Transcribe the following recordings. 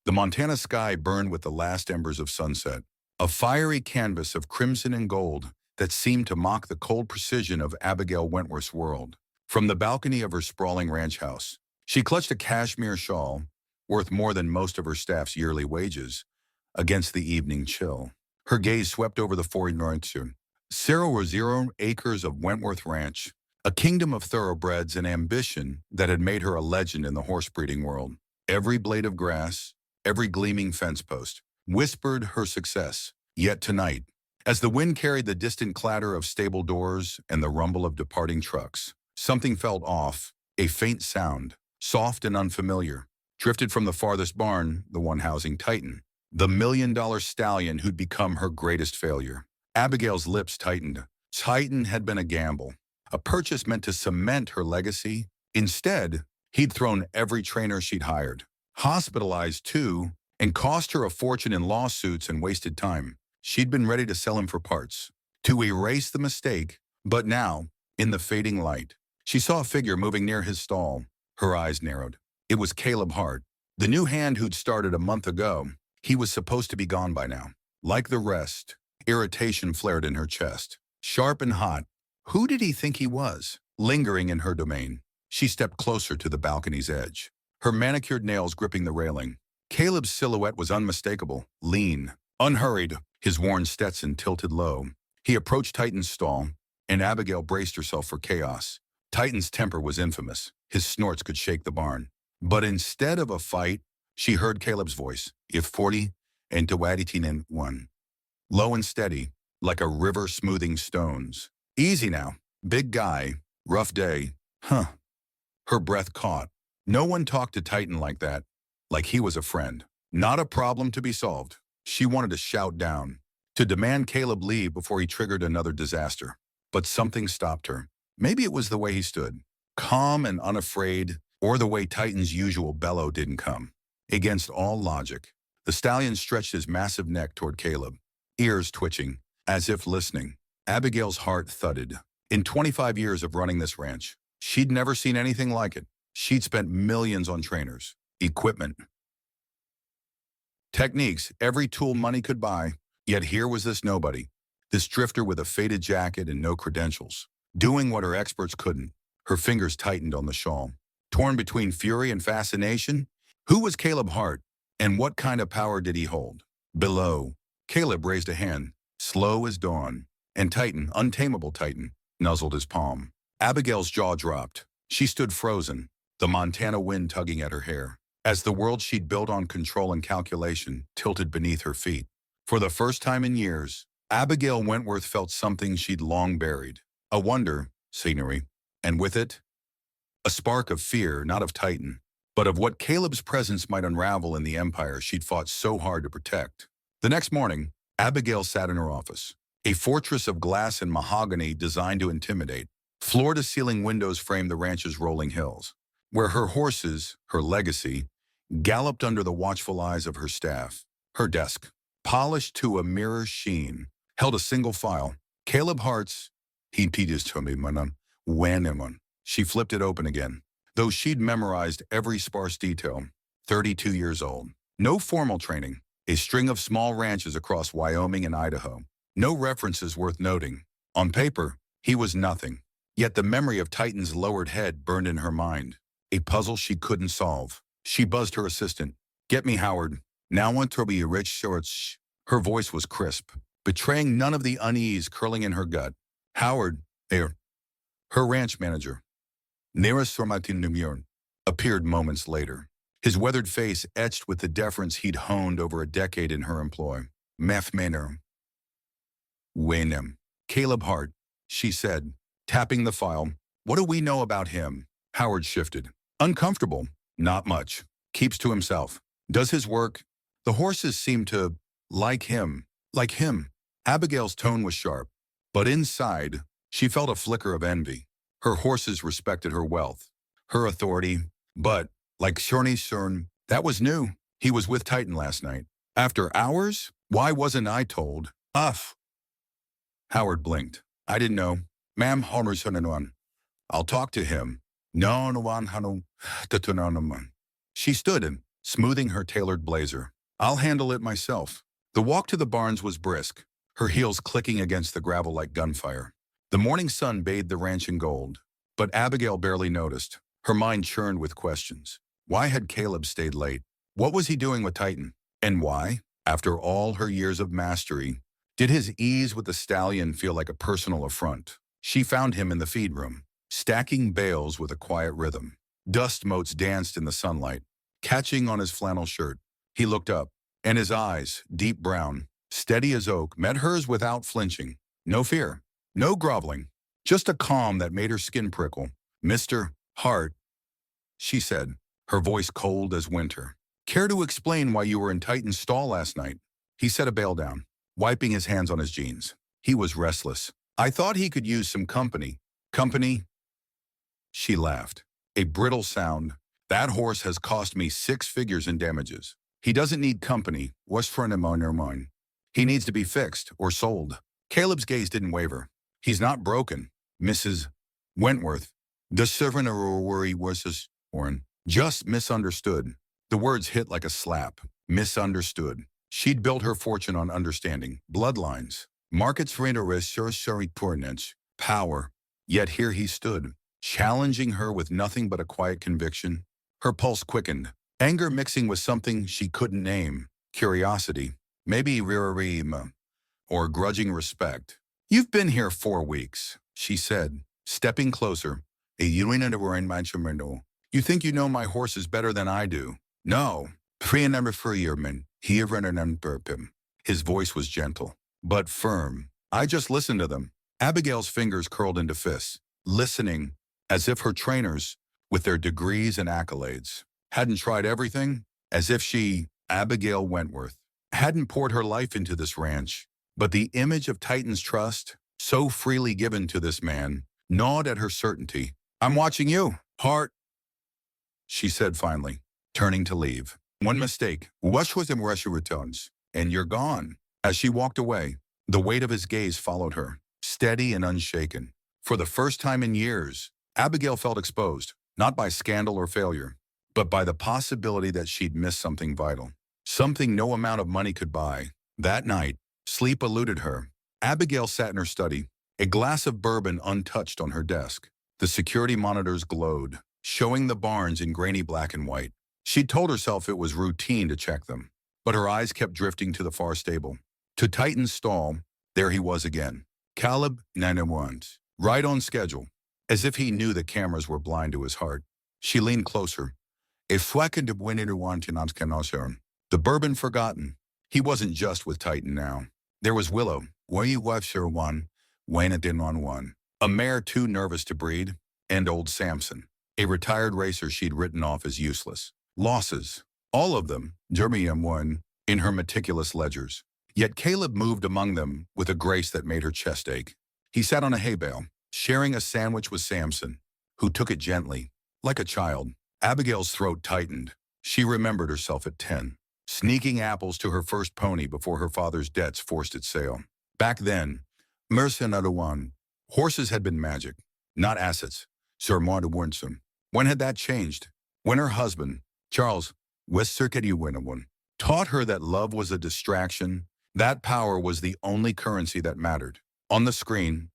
The Montana sky burned with the last embers of sunset, a fiery canvas of crimson and gold that seemed to mock the cold precision of Abigail Wentworth's world. From the balcony of her sprawling ranch house, she clutched a cashmere shawl, worth more than most of her staff's yearly wages, against the evening chill. Her gaze swept over the 0 acres of Wentworth Ranch, a kingdom of thoroughbreds and ambition that had made her a legend in the horse breeding world. Every blade of grass, every gleaming fence post, whispered her success. Yet tonight, as the wind carried the distant clatter of stable doors and the rumble of departing trucks, something felt off. A faint sound, soft and unfamiliar, drifted from the farthest barn, the one housing Titan, the million-dollar stallion who'd become her greatest failure. Abigail's lips tightened. Titan had been a gamble, a purchase meant to cement her legacy. Instead, he'd thrown every trainer she'd hired, hospitalized too, and cost her a fortune in lawsuits and wasted time. She'd been ready to sell him for parts, to erase the mistake, but now, in the fading light, she saw a figure moving near his stall. Her eyes narrowed. It was Caleb Hart, the new hand who'd started a month ago. He was supposed to be gone by now. Like the rest, irritation flared in her chest, sharp and hot. Who did he think he was? Lingering in her domain, she stepped closer to the balcony's edge, her manicured nails gripping the railing. Caleb's silhouette was unmistakable, lean, unhurried, his worn Stetson tilted low. He approached Titan's stall, and Abigail braced herself for chaos. Titan's temper was infamous. His snorts could shake the barn. But instead of a fight, she heard Caleb's voice, if 40 and to 1. Low and steady, like a river smoothing stones. Easy now, big guy, rough day. Huh. Her breath caught. No one talked to Titan like that, like he was a friend. Not a problem to be solved. She wanted to shout down, to demand Caleb leave before he triggered another disaster. But something stopped her. Maybe it was the way he stood, calm and unafraid, or the way Titan's usual bellow didn't come. Against all logic, the stallion stretched his massive neck toward Caleb, ears twitching, as if listening. Abigail's heart thudded. In 25 years of running this ranch, she'd never seen anything like it. She'd spent millions on trainers, equipment, techniques, every tool money could buy. Yet here was this nobody, this drifter with a faded jacket and no credentials, doing what her experts couldn't. Her fingers tightened on the shawl. Torn between fury and fascination, who was Caleb Hart, and what kind of power did he hold? Below, Caleb raised a hand, slow as dawn, and Titan, untamable Titan, nuzzled his palm. Abigail's jaw dropped. She stood frozen, the Montana wind tugging at her hair, as the world she'd built on control and calculation tilted beneath her feet. For the first time in years, Abigail Wentworth felt something she'd long buried, a wonder, scenery, and with it, a spark of fear, not of Titan, but of what Caleb's presence might unravel in the empire she'd fought so hard to protect. The next morning, Abigail sat in her office, a fortress of glass and mahogany designed to intimidate. Floor-to-ceiling windows framed the ranch's rolling hills, where her horses, her legacy, galloped under the watchful eyes of her staff. Her desk, polished to a mirror sheen, held a single file. Caleb Hart's, he teaches to me, when. She flipped it open again, though she'd memorized every sparse detail. 32 years old. No formal training. A string of small ranches across Wyoming and Idaho. No references worth noting. On paper, he was nothing. Yet the memory of Titan's lowered head burned in her mind. A puzzle she couldn't solve. She buzzed her assistant. Get me Howard. Now want to be rich shorts. Her voice was crisp, betraying none of the unease curling in her gut. Howard, there. Her ranch manager, Nearest Sormatin appeared moments later, his weathered face etched with the deference he'd honed over a decade in her employ. Meth Manor. Wainem. Caleb Hart, she said, tapping the file. What do we know about him? Howard shifted. Uncomfortable. Not much. Keeps to himself. Does his work. The horses seem to like him. Like him. Abigail's tone was sharp, but inside, she felt a flicker of envy. Her horses respected her wealth, her authority, but, like Shorny Cern, that was new. He was with Titan last night. After hours? Why wasn't I told? Uff. Howard blinked. I didn't know. Ma'am, I'll talk to him. No, no one, Hanu, She stood and smoothing her tailored blazer. I'll handle it myself. The walk to the barns was brisk, her heels clicking against the gravel like gunfire. The morning sun bathed the ranch in gold, but Abigail barely noticed. Her mind churned with questions. Why had Caleb stayed late? What was he doing with Titan? And why, after all her years of mastery, did his ease with the stallion feel like a personal affront? She found him in the feed room, stacking bales with a quiet rhythm. Dust motes danced in the sunlight, catching on his flannel shirt. He looked up, and his eyes, deep brown, steady as oak, met hers without flinching. No fear, no groveling, just a calm that made her skin prickle. "Mr. Hart," she said, her voice cold as winter. "Care to explain why you were in Titan's stall last night?" He set a bale down, wiping his hands on his jeans. He was restless. "I thought he could use some company." "Company?" She laughed. "A brittle sound. That horse has cost me 6 figures in damages. He doesn't need company. What's for an or mine? He needs to be fixed or sold." Caleb's gaze didn't waver. "He's not broken, Mrs. Wentworth. The servant or worry was just misunderstood." The words hit like a slap. Misunderstood. She'd built her fortune on understanding, bloodlines, markets for interest, power. Yet here he stood, challenging her with nothing but a quiet conviction. Her pulse quickened, anger mixing with something she couldn't name. Curiosity, maybe ririma, or grudging respect. "You've been here 4 weeks, she said, stepping closer. You think you know my horses better than I do? No. His voice was gentle, but firm. "I just listened to them." Abigail's fingers curled into fists, listening, as if her trainers, with their degrees and accolades, hadn't tried everything, as if she, Abigail Wentworth, hadn't poured her life into this ranch. But the image of Titan's trust, so freely given to this man, gnawed at her certainty. "I'm watching you, Hart," she said finally, turning to leave. "One mistake. What was in Russia returns, and you're gone." As she walked away, the weight of his gaze followed her, steady and unshaken. For the first time in years, Abigail felt exposed, not by scandal or failure, but by the possibility that she'd missed something vital, something no amount of money could buy. That night, sleep eluded her. Abigail sat in her study, a glass of bourbon untouched on her desk. The security monitors glowed, showing the barns in grainy black and white. She'd told herself it was routine to check them, but her eyes kept drifting to the far stable. To Titan's stall, there he was again. Caleb 91, right on schedule, as if he knew the cameras were blind to his heart. She leaned closer. The bourbon forgotten. He wasn't just with Titan now. There was Willow, a mare too nervous to breed, and old Samson, a retired racer she'd written off as useless. Losses, all of them, in her meticulous ledgers. Yet Caleb moved among them with a grace that made her chest ache. He sat on a hay bale, sharing a sandwich with Samson, who took it gently, like a child. Abigail's throat tightened. She remembered herself at 10, sneaking apples to her first pony before her father's debts forced its sale. Back then, horses had been magic, not assets. When had that changed? When her husband, Charles, taught her that love was a distraction, that power was the only currency that mattered. On the screen,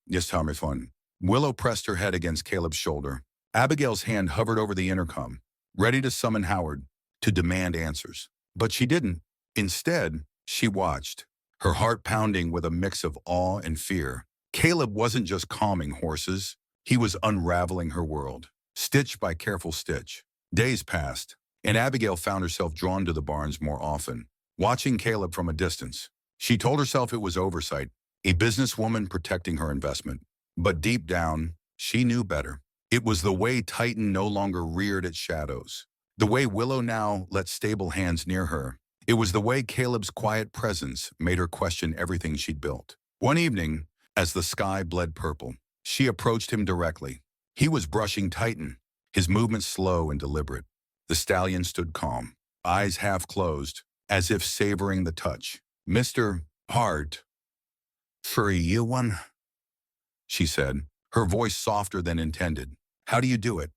Willow pressed her head against Caleb's shoulder. Abigail's hand hovered over the intercom, ready to summon Howard, to demand answers. But she didn't. Instead, she watched, her heart pounding with a mix of awe and fear. Caleb wasn't just calming horses, he was unraveling her world, stitch by careful stitch. Days passed, and Abigail found herself drawn to the barns more often, watching Caleb from a distance. She told herself it was oversight, a businesswoman protecting her investment. But deep down, she knew better. It was the way Titan no longer reared its shadows, the way Willow now let stable hands near her. It was the way Caleb's quiet presence made her question everything she'd built. One evening, as the sky bled purple, she approached him directly. He was brushing Titan, his movements slow and deliberate. The stallion stood calm, eyes half closed, as if savoring the touch. "Mr. Hart, for you one," she said, her voice softer than intended. "How do you do it?"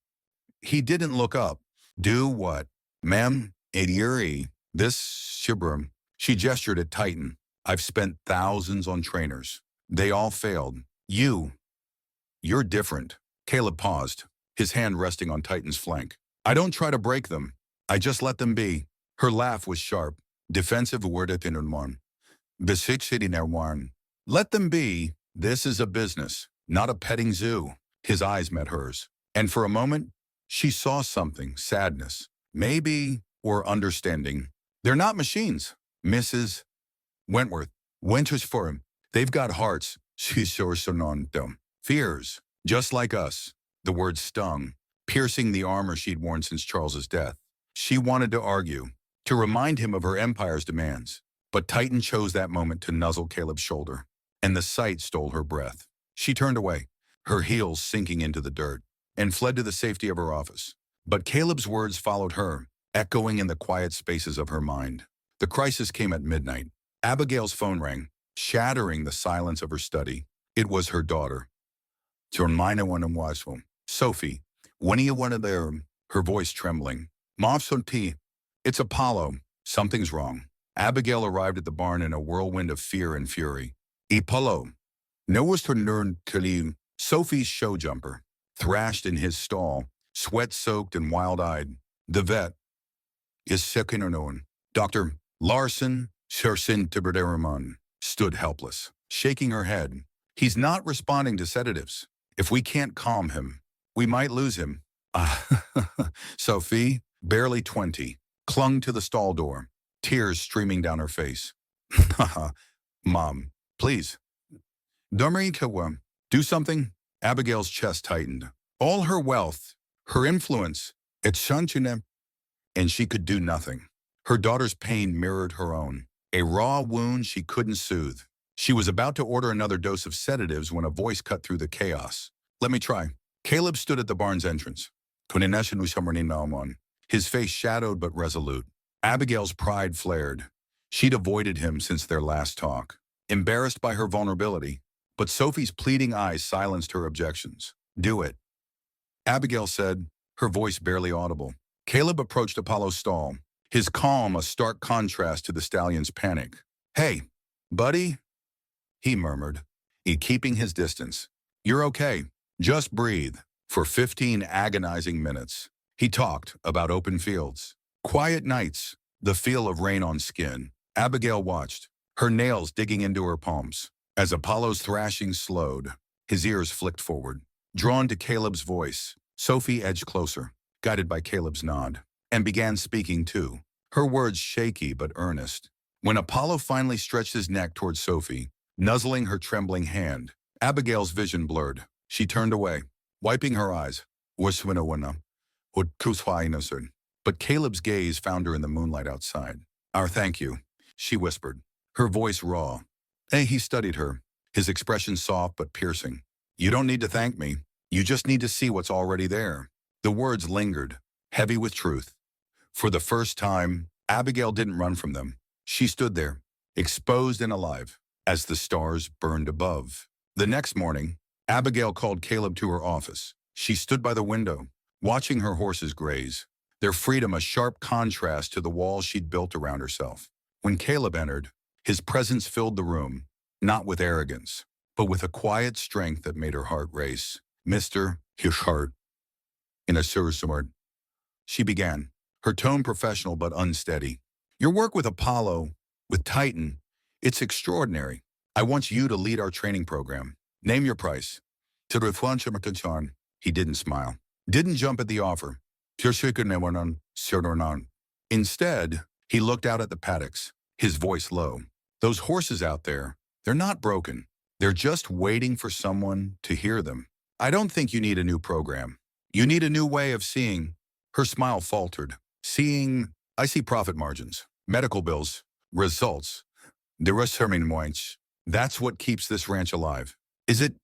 He didn't look up. "Do what, ma'am?" Yuri, this Shibram. She gestured at Titan. I've spent thousands on trainers. They all failed. You're different. Caleb paused, his hand resting on Titan's flank. I don't try to break them. I just let them be. Her laugh was sharp. Defensive word at one. One. Let them be. This is a business, not a petting zoo. His eyes met hers. And for a moment, she saw something, sadness, maybe, or understanding. They're not machines, Mrs. Wentworth. Winters for him. They've got hearts. She's sure on them. Fears, just like us. The words stung, piercing the armor she'd worn since Charles's death. She wanted to argue, to remind him of her empire's demands. But Titan chose that moment to nuzzle Caleb's shoulder, and the sight stole her breath. She turned away, her heels sinking into the dirt, and fled to the safety of her office. But Caleb's words followed her, echoing in the quiet spaces of her mind. The crisis came at midnight. Abigail's phone rang, shattering the silence of her study. It was her daughter. Sophie, when you wanted there, her voice trembling. Mom, it's Apollo. Something's wrong. Abigail arrived at the barn in a whirlwind of fear and fury. Apollo. No was to learn Kalim, Sophie's show jumper, thrashed in his stall, sweat-soaked and wild-eyed. The vet is sick or known. Dr. Larson, Shersin Tiberderaman, stood helpless, shaking her head. He's not responding to sedatives. If we can't calm him, we might lose him. Sophie, barely 20, clung to the stall door, tears streaming down her face. Mom, please. Domerikawa, do something. Abigail's chest tightened. All her wealth, her influence, it's Shantunem, and she could do nothing. Her daughter's pain mirrored her own, a raw wound she couldn't soothe. She was about to order another dose of sedatives when a voice cut through the chaos. Let me try. Caleb stood at the barn's entrance. His face shadowed but resolute. Abigail's pride flared. She'd avoided him since their last talk, embarrassed by her vulnerability. But Sophie's pleading eyes silenced her objections. Do it. Abigail said, her voice barely audible. Caleb approached Apollo's stall, his calm a stark contrast to the stallion's panic. Hey, buddy, he murmured, keeping his distance. You're okay. Just breathe. For 15 agonizing minutes, he talked about open fields, quiet nights, the feel of rain on skin. Abigail watched, her nails digging into her palms. As Apollo's thrashing slowed, his ears flicked forward. Drawn to Caleb's voice, Sophie edged closer, guided by Caleb's nod, and began speaking too, her words shaky but earnest. When Apollo finally stretched his neck towards Sophie, nuzzling her trembling hand, Abigail's vision blurred. She turned away, wiping her eyes. But Caleb's gaze found her in the moonlight outside. Our thank you, she whispered, her voice raw. He studied her, his expression soft but piercing. You don't need to thank me. You just need to see what's already there. The words lingered, heavy with truth. For the first time, Abigail didn't run from them. She stood there, exposed and alive, as the stars burned above. The next morning, Abigail called Caleb to her office. She stood by the window, watching her horses graze, their freedom a sharp contrast to the walls she'd built around herself. When Caleb entered, his presence filled the room, not with arrogance, but with a quiet strength that made her heart race. Mr. Hart, in a sword, she began, her tone professional but unsteady. Your work with Apollo, with Titan, it's extraordinary. I want you to lead our training program. Name your price. He didn't smile, didn't jump at the offer. Instead, he looked out at the paddocks, his voice low. Those horses out there, they're not broken. They're just waiting for someone to hear them. I don't think you need a new program. You need a new way of seeing. Her smile faltered. I see profit margins, medical bills, results. That's what keeps this ranch alive. Is it?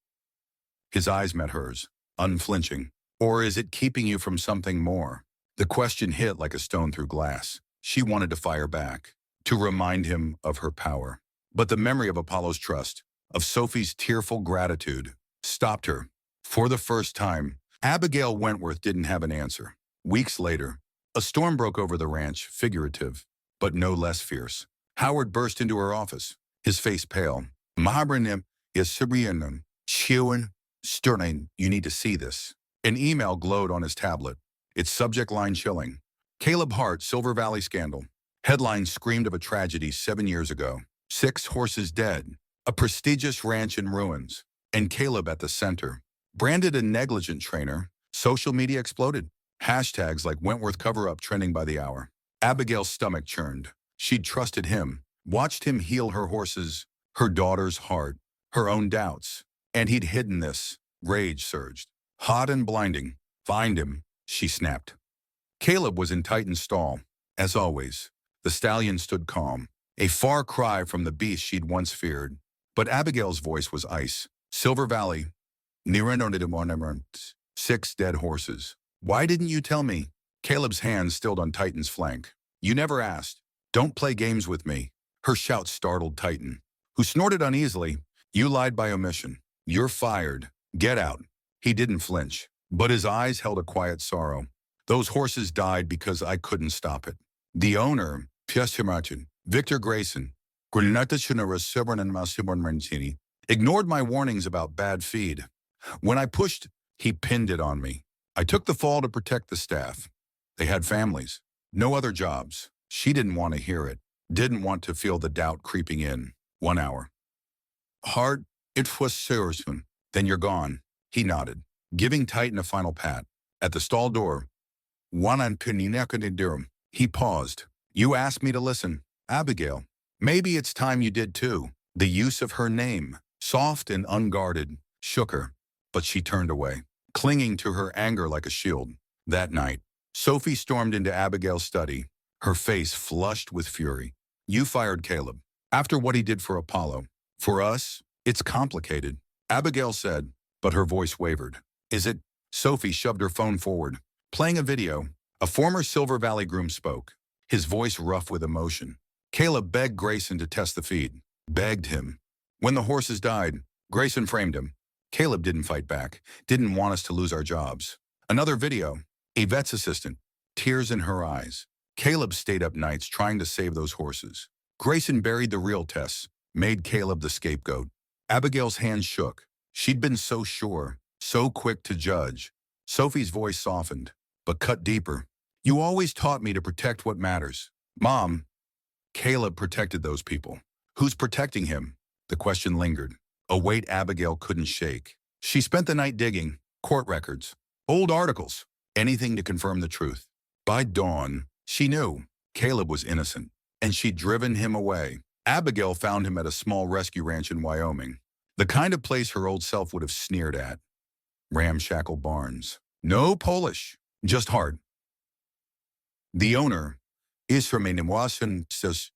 His eyes met hers, unflinching. Or is it keeping you from something more? The question hit like a stone through glass. She wanted to fire back, to remind him of her power. But the memory of Apollo's trust, of Sophie's tearful gratitude, stopped her. For the first time, Abigail Wentworth didn't have an answer. Weeks later, A storm broke over the ranch, figurative, but no less fierce. Howard burst into her office, his face pale. Mahabranim is Sibrianum, Chiwan, Sterling, you need to see this. An email glowed on his tablet, its subject line chilling. Caleb Hart, Silver Valley scandal. Headline screamed of a tragedy 7 years ago. 6 horses dead. A prestigious ranch in ruins. And Caleb at the center. Branded a negligent trainer, social media exploded. Hashtags like Wentworth cover-up trending by the hour. Abigail's stomach churned. She'd trusted him, watched him heal her horses, her daughter's heart, her own doubts. And he'd hidden this. Rage surged. Hot and blinding. Find him, she snapped. Caleb was in Titan's stall. As always, the stallion stood calm, a far cry from the beast she'd once feared. But Abigail's voice was ice. Silver Valley. 6 dead horses. Why didn't you tell me? Caleb's hand stilled on Titan's flank. You never asked. Don't play games with me. Her shout startled Titan, who snorted uneasily. You lied by omission. You're fired. Get out. He didn't flinch, but his eyes held a quiet sorrow. Those horses died because I couldn't stop it. The owner, Victor Grayson, ignored my warnings about bad feed. When I pushed, he pinned it on me. I took the fall to protect the staff. They had families, no other jobs. She didn't want to hear it, didn't want to feel the doubt creeping in. 1 hour. Hard, it was serious. Then you're gone. He nodded, giving Titan a final pat. At the stall door, he paused. You asked me to listen, Abigail. Maybe it's time you did too. The use of her name, soft and unguarded, shook her, but she turned away, clinging to her anger like a shield. That night, Sophie stormed into Abigail's study, her face flushed with fury. You fired Caleb, after what he did for Apollo. For us, it's complicated, Abigail said, but her voice wavered. Is it? Sophie shoved her phone forward. Playing a video, a former Silver Valley groom spoke, his voice rough with emotion. Caleb begged Grayson to test the feed. Begged him. When the horses died, Grayson framed him. Caleb didn't fight back, didn't want us to lose our jobs. Another video, a vet's assistant, tears in her eyes. Caleb stayed up nights trying to save those horses. Grayson buried the real tests, made Caleb the scapegoat. Abigail's hands shook. She'd been so sure, so quick to judge. Sophie's voice softened, but cut deeper. You always taught me to protect what matters. Mom, Caleb protected those people. Who's protecting him? The question lingered, a weight Abigail couldn't shake. She spent the night digging, court records, old articles, anything to confirm the truth. By dawn, she knew Caleb was innocent, and she'd driven him away. Abigail found him at a small rescue ranch in Wyoming, the kind of place her old self would have sneered at. Ramshackle barns. No Polish, just hard. The owner, says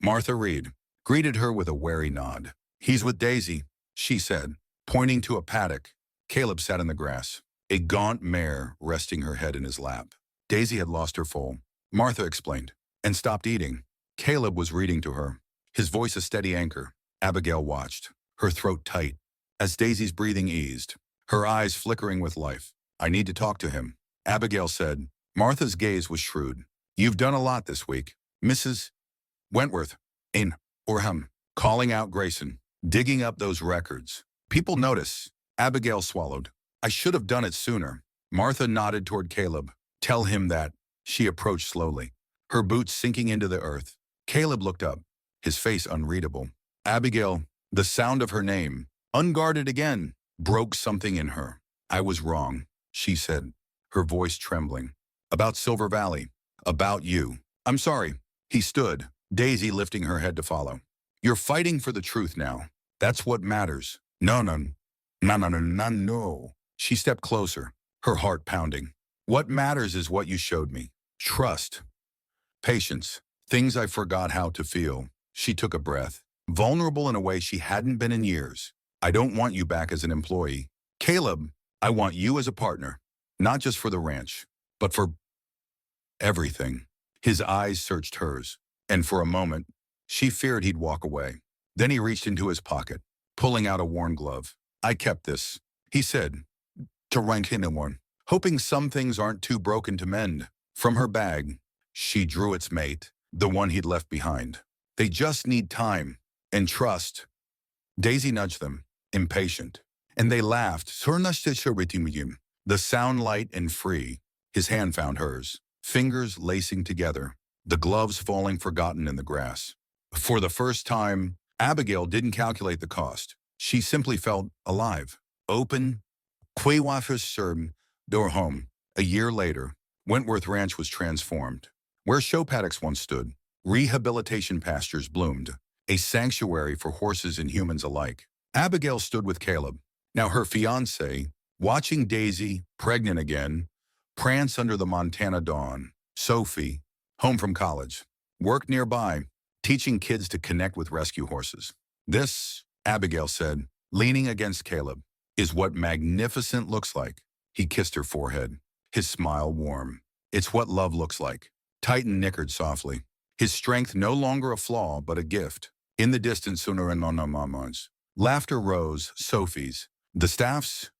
Martha Reed, greeted her with a wary nod. He's with Daisy, she said, pointing to a paddock. Caleb sat in the grass, a gaunt mare resting her head in his lap. Daisy had lost her foal, Martha explained, and stopped eating. Caleb was reading to her, his voice a steady anchor. Abigail watched, her throat tight, as Daisy's breathing eased, her eyes flickering with life. I need to talk to him, Abigail said. Martha's gaze was shrewd. You've done a lot this week, Mrs. Wentworth, or him, calling out Grayson, digging up those records. People notice. Abigail swallowed. I should have done it sooner. Martha nodded toward Caleb. Tell him that. She approached slowly, her boots sinking into the earth. Caleb looked up, his face unreadable. Abigail, the sound of her name, unguarded again, broke something in her. I was wrong, she said, her voice trembling. About Silver Valley. About you. I'm sorry. He stood, Daisy lifting her head to follow. You're fighting for the truth now. That's what matters. No. She stepped closer, her heart pounding. What matters is what you showed me. Trust. Patience. Things I forgot how to feel. She took a breath, vulnerable in a way she hadn't been in years. I don't want you back as an employee. Caleb, I want you as a partner. Not just for the ranch, but for everything. His eyes searched hers, and for a moment, she feared he'd walk away. Then he reached into his pocket, pulling out a worn glove. I kept this, he said, to rank anyone, hoping some things aren't too broken to mend. From her bag, she drew its mate, the one he'd left behind. They just need time and trust. Daisy nudged them, impatient, and they laughed. The sound light and free. His hand found hers, fingers lacing together, the gloves falling forgotten in the grass. For the first time, Abigail didn't calculate the cost. She simply felt alive, open. Door home. A year later, Wentworth Ranch was transformed. Where show paddocks once stood, rehabilitation pastures bloomed, a sanctuary for horses and humans alike. Abigail stood with Caleb, now her fiancé, watching Daisy, pregnant again, prance under the Montana dawn. Sophie, home from college, worked nearby, teaching kids to connect with rescue horses. This, Abigail said, leaning against Caleb, is what magnificent looks like. He kissed her forehead, his smile warm. It's what love looks like. Titan nickered softly, his strength no longer a flaw but a gift. In the distance, sooner and on mamas. Laughter rose, Sophie's. The staff's,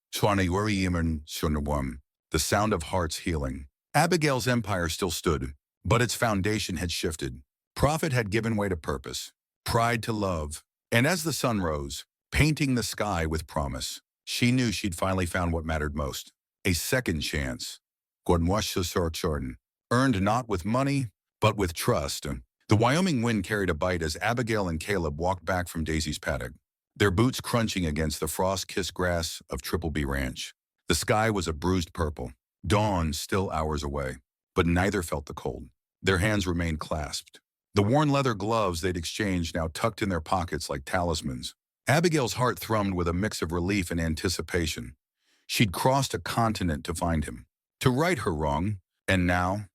the sound of hearts healing. Abigail's empire still stood, but its foundation had shifted. Profit had given way to purpose, pride to love. And as the sun rose, painting the sky with promise, she knew she'd finally found what mattered most. A second chance. Earned not with money, but with trust. The Wyoming wind carried a bite as Abigail and Caleb walked back from Daisy's paddock, their boots crunching against the frost-kissed grass of Triple B Ranch. The sky was a bruised purple, dawn still hours away, but neither felt the cold. Their hands remained clasped. The worn leather gloves they'd exchanged now tucked in their pockets like talismans. Abigail's heart thrummed with a mix of relief and anticipation. She'd crossed a continent to find him, to right her wrong, and now,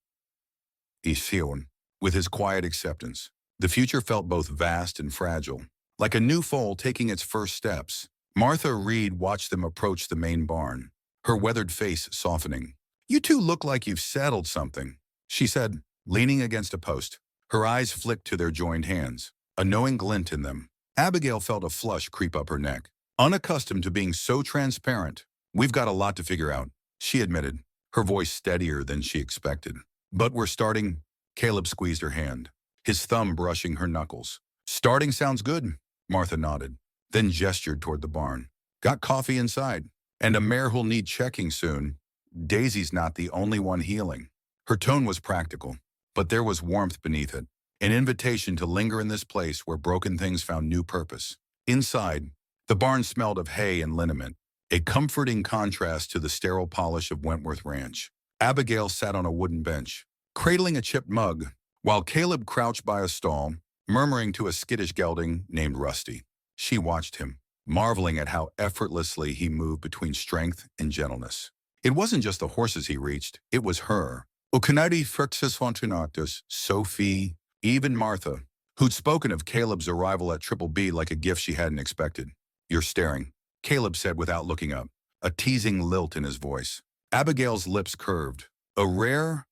with his quiet acceptance, the future felt both vast and fragile, like a new foal taking its first steps. Martha Reed watched them approach the main barn, her weathered face softening. "You two look like you've settled something," she said, leaning against a post. Her eyes flicked to their joined hands, a knowing glint in them. Abigail felt a flush creep up her neck. Unaccustomed to being so transparent, "We've got a lot to figure out," she admitted, her voice steadier than she expected. "But we're starting." Caleb squeezed her hand, his thumb brushing her knuckles. "Starting sounds good," Martha nodded, then gestured toward the barn. "Got coffee inside, and a mare who'll need checking soon. Daisy's not the only one healing." Her tone was practical, but there was warmth beneath it, an invitation to linger in this place where broken things found new purpose. Inside, the barn smelled of hay and liniment, a comforting contrast to the sterile polish of Wentworth Ranch. Abigail sat on a wooden bench, cradling a chipped mug, while Caleb crouched by a stall, murmuring to a skittish gelding named Rusty. She watched him, marveling at how effortlessly he moved between strength and gentleness. It wasn't just the horses he reached, it was her. Ukanadi Frixus Fortunatus, Sophie, even Martha, who'd spoken of Caleb's arrival at Triple B like a gift she hadn't expected. "You're staring," Caleb said without looking up, a teasing lilt in his voice. Abigail's lips curved, a rare,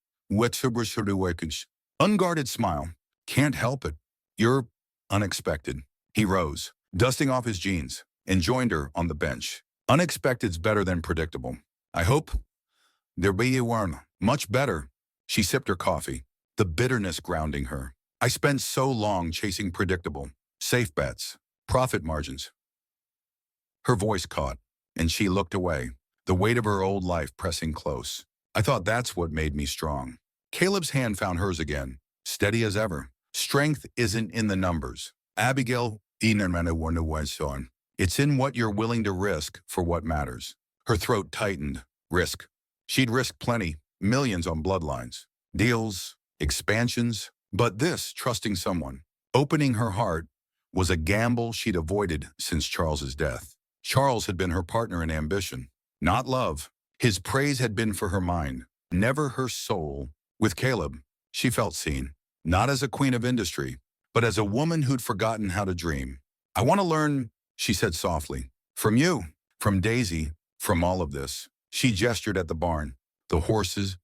unguarded smile. "Can't help it. You're unexpected." He rose, dusting off his jeans, and joined her on the bench. "Unexpected's better than predictable. I hope there be a one. Much better." She sipped her coffee, the bitterness grounding her. "I spent so long chasing predictable, safe bets, profit margins." Her voice caught, and she looked away, the weight of her old life pressing close. "I thought that's what made me strong." Caleb's hand found hers again, steady as ever. "Strength isn't in the numbers, Abigail. It's in what you're willing to risk for what matters." Her throat tightened. Risk. She'd risked plenty, millions on bloodlines, deals, expansions. But this, trusting someone, opening her heart, was a gamble she'd avoided since Charles's death. Charles had been her partner in ambition, not love. His praise had been for her mind, never her soul. With Caleb, she felt seen, not as a queen of industry, but as a woman who'd forgotten how to dream. "I want to learn," she said softly, "from you, from Daisy, from all of this." She gestured at the barn, the horses,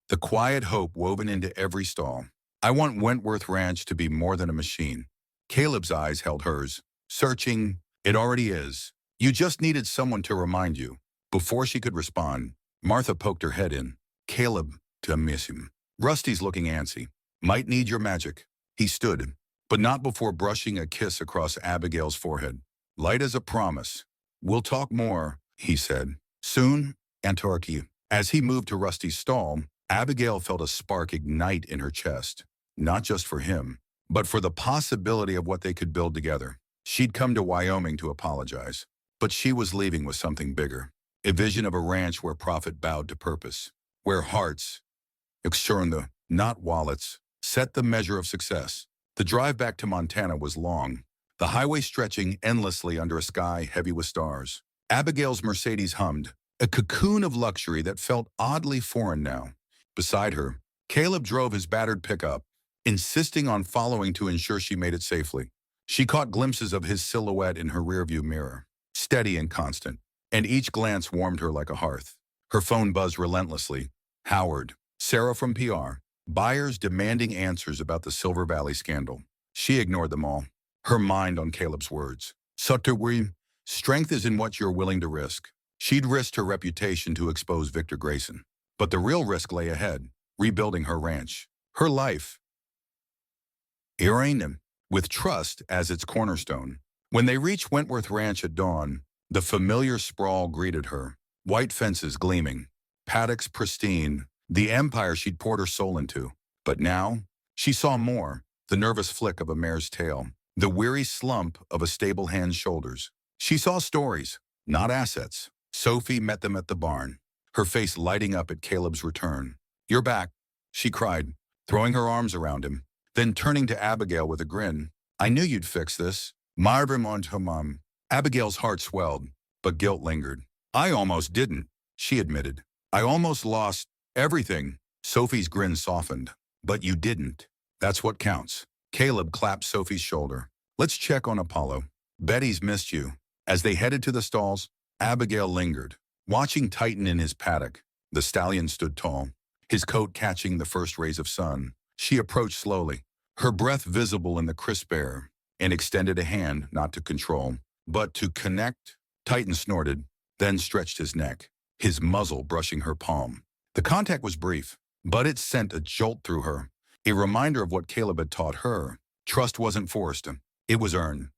the quiet hope woven into every stall. "I want Wentworth Ranch to be more than a machine." Caleb's eyes held hers, searching. "It already is. You just needed someone to remind you." Before she could respond, Martha poked her head in, Caleb, to miss him. Rusty's looking antsy. Might need your magic. He stood, but not before brushing a kiss across Abigail's forehead. Light as a promise. We'll talk more, he said. Soon, Antarchy. As he moved to Rusty's stall, Abigail felt a spark ignite in her chest. Not just for him, but for the possibility of what they could build together. She'd come to Wyoming to apologize, but she was leaving with something bigger. A vision of a ranch where profit bowed to purpose, where hearts, external, not wallets, set the measure of success. The drive back to Montana was long, the highway stretching endlessly under a sky heavy with stars. Abigail's Mercedes hummed, a cocoon of luxury that felt oddly foreign now. Beside her, Caleb drove his battered pickup, insisting on following to ensure she made it safely. She caught glimpses of his silhouette in her rearview mirror, steady and constant, and each glance warmed her like a hearth. Her phone buzzed relentlessly. Howard, Sarah from PR, buyers demanding answers about the Silver Valley scandal. She ignored them all, her mind on Caleb's words. Sutterwe, strength is in what you're willing to risk. She'd risked her reputation to expose Victor Grayson. But the real risk lay ahead, rebuilding her ranch, her life. Irene, with trust as its cornerstone. When they reached Wentworth Ranch at dawn, the familiar sprawl greeted her, white fences gleaming, paddocks pristine, the empire she'd poured her soul into. But now, she saw more, the nervous flick of a mare's tail, the weary slump of a stable hand's shoulders. She saw stories, not assets. Sophie met them at the barn, her face lighting up at Caleb's return. You're back, she cried, throwing her arms around him, then turning to Abigail with a grin. I knew you'd fix this. Marvin Montomam. Abigail's heart swelled, but guilt lingered. I almost didn't, she admitted. I almost lost everything. Sophie's grin softened. But you didn't. That's what counts. Caleb clapped Sophie's shoulder. Let's check on Apollo. Betty's missed you. As they headed to the stalls, Abigail lingered, watching Titan in his paddock. The stallion stood tall, his coat catching the first rays of sun. She approached slowly, her breath visible in the crisp air, and extended a hand not to control, but to connect. Titan snorted, then stretched his neck, his muzzle brushing her palm. The contact was brief, but it sent a jolt through her, a reminder of what Caleb had taught her. Trust wasn't forced, it was earned.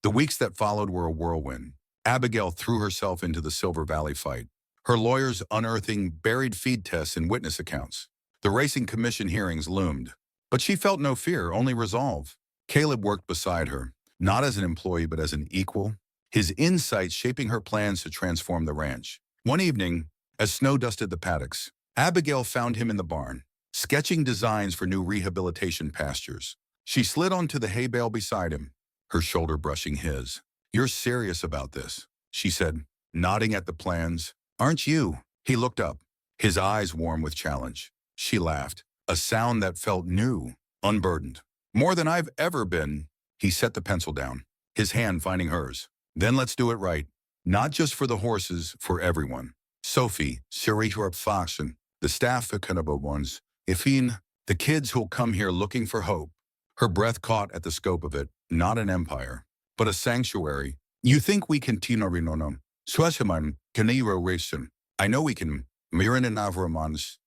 The weeks that followed were a whirlwind. Abigail threw herself into the Silver Valley fight, her lawyers unearthing buried feed tests and witness accounts. The Racing Commission hearings loomed, but she felt no fear, only resolve. Caleb worked beside her, not as an employee but as an equal, his insights shaping her plans to transform the ranch. One evening, as snow dusted the paddocks, Abigail found him in the barn, sketching designs for new rehabilitation pastures. She slid onto the hay bale beside him, her shoulder brushing his. You're serious about this, she said, nodding at the plans. Aren't you? He looked up, his eyes warm with challenge. She laughed, a sound that felt new, unburdened. More than I've ever been. He set the pencil down, his hand finding hers. Then let's do it right. Not just for the horses, for everyone. Sophie, Siri Faction, the staff accountable ones, Ifine, the kids who'll come here looking for hope. Her breath caught at the scope of it, not an empire, but a sanctuary. You think we can Tinorinonum, Sweshaman, Kaniro Racing. I know we can, Miran and Navramans.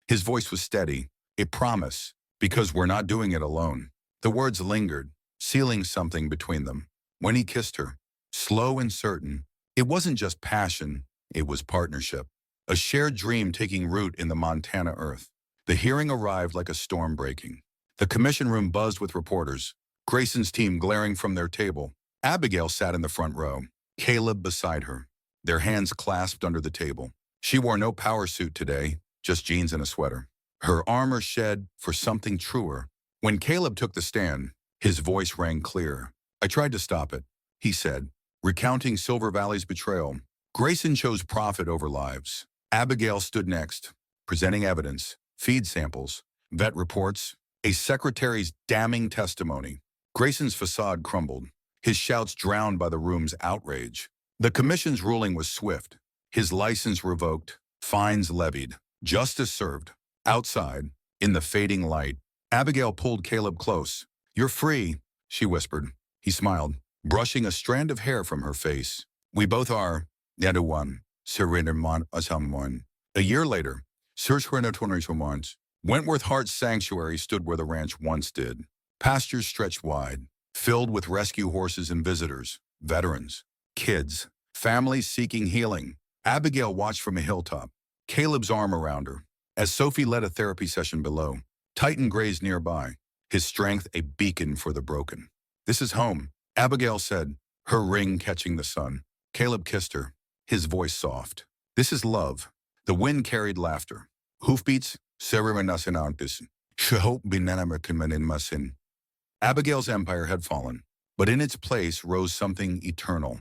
His voice was steady, a promise, because we're not doing it alone. The words lingered, sealing something between them. When he kissed her, slow and certain, it wasn't just passion, it was partnership. A shared dream taking root in the Montana earth. The hearing arrived like a storm breaking. The commission room buzzed with reporters, Grayson's team glaring from their table. Abigail sat in the front row, Caleb beside her, their hands clasped under the table. She wore no power suit today, just jeans and a sweater. Her armor shed for something truer. When Caleb took the stand, his voice rang clear. I tried to stop it, he said, recounting Silver Valley's betrayal. Grayson chose profit over lives. Abigail stood next, presenting evidence, feed samples, vet reports, a secretary's damning testimony. Grayson's facade crumbled, his shouts drowned by the room's outrage. The commission's ruling was swift. His license revoked, fines levied, justice served. Outside, in the fading light, Abigail pulled Caleb close. You're free, she whispered. He smiled, brushing a strand of hair from her face. We both are. Yadawan, surrender mon asamwan. A year later, Search for once. Wentworth Hart's sanctuary stood where the ranch once did. Pastures stretched wide, filled with rescue horses and visitors, veterans, kids, families seeking healing. Abigail watched from a hilltop, Caleb's arm around her. As Sophie led a therapy session below, Titan grazed nearby, his strength a beacon for the broken. This is home, Abigail said, her ring catching the sun. Caleb kissed her, his voice soft. This is love. The wind carried laughter. Hoofbeats, Seremanasinantis, Shahop Binanamakimanin. Abigail's empire had fallen, but in its place rose something eternal.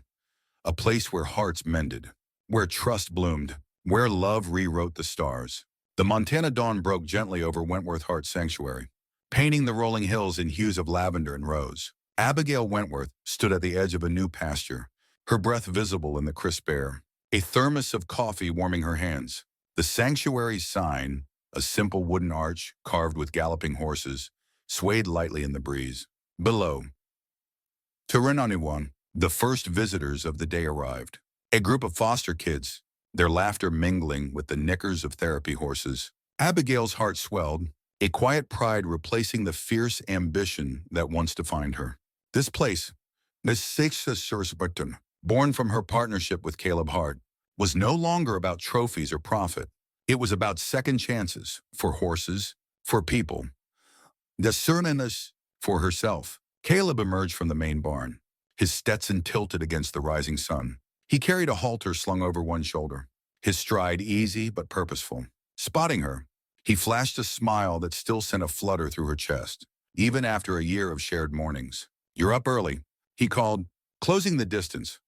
A place where hearts mended, where trust bloomed, where love rewrote the stars. The Montana dawn broke gently over Wentworth Hart's sanctuary, painting the rolling hills in hues of lavender and rose. Abigail Wentworth stood at the edge of a new pasture, her breath visible in the crisp air, a thermos of coffee warming her hands. The sanctuary's sign, a simple wooden arch carved with galloping horses, swayed lightly in the breeze. Below, Tarananiwan, the first visitors of the day arrived. A group of foster kids, their laughter mingling with the nickers of therapy horses. Abigail's heart swelled, a quiet pride replacing the fierce ambition that once defined her. This place, born from her partnership with Caleb Hart, was no longer about trophies or profit. It was about second chances for horses, for people. The Suriness for herself. Caleb emerged from the main barn, his Stetson tilted against the rising sun. He carried a halter slung over one shoulder, his stride easy but purposeful. Spotting her, he flashed a smile that still sent a flutter through her chest, even after a year of shared mornings. You're up early, he called, closing the distance.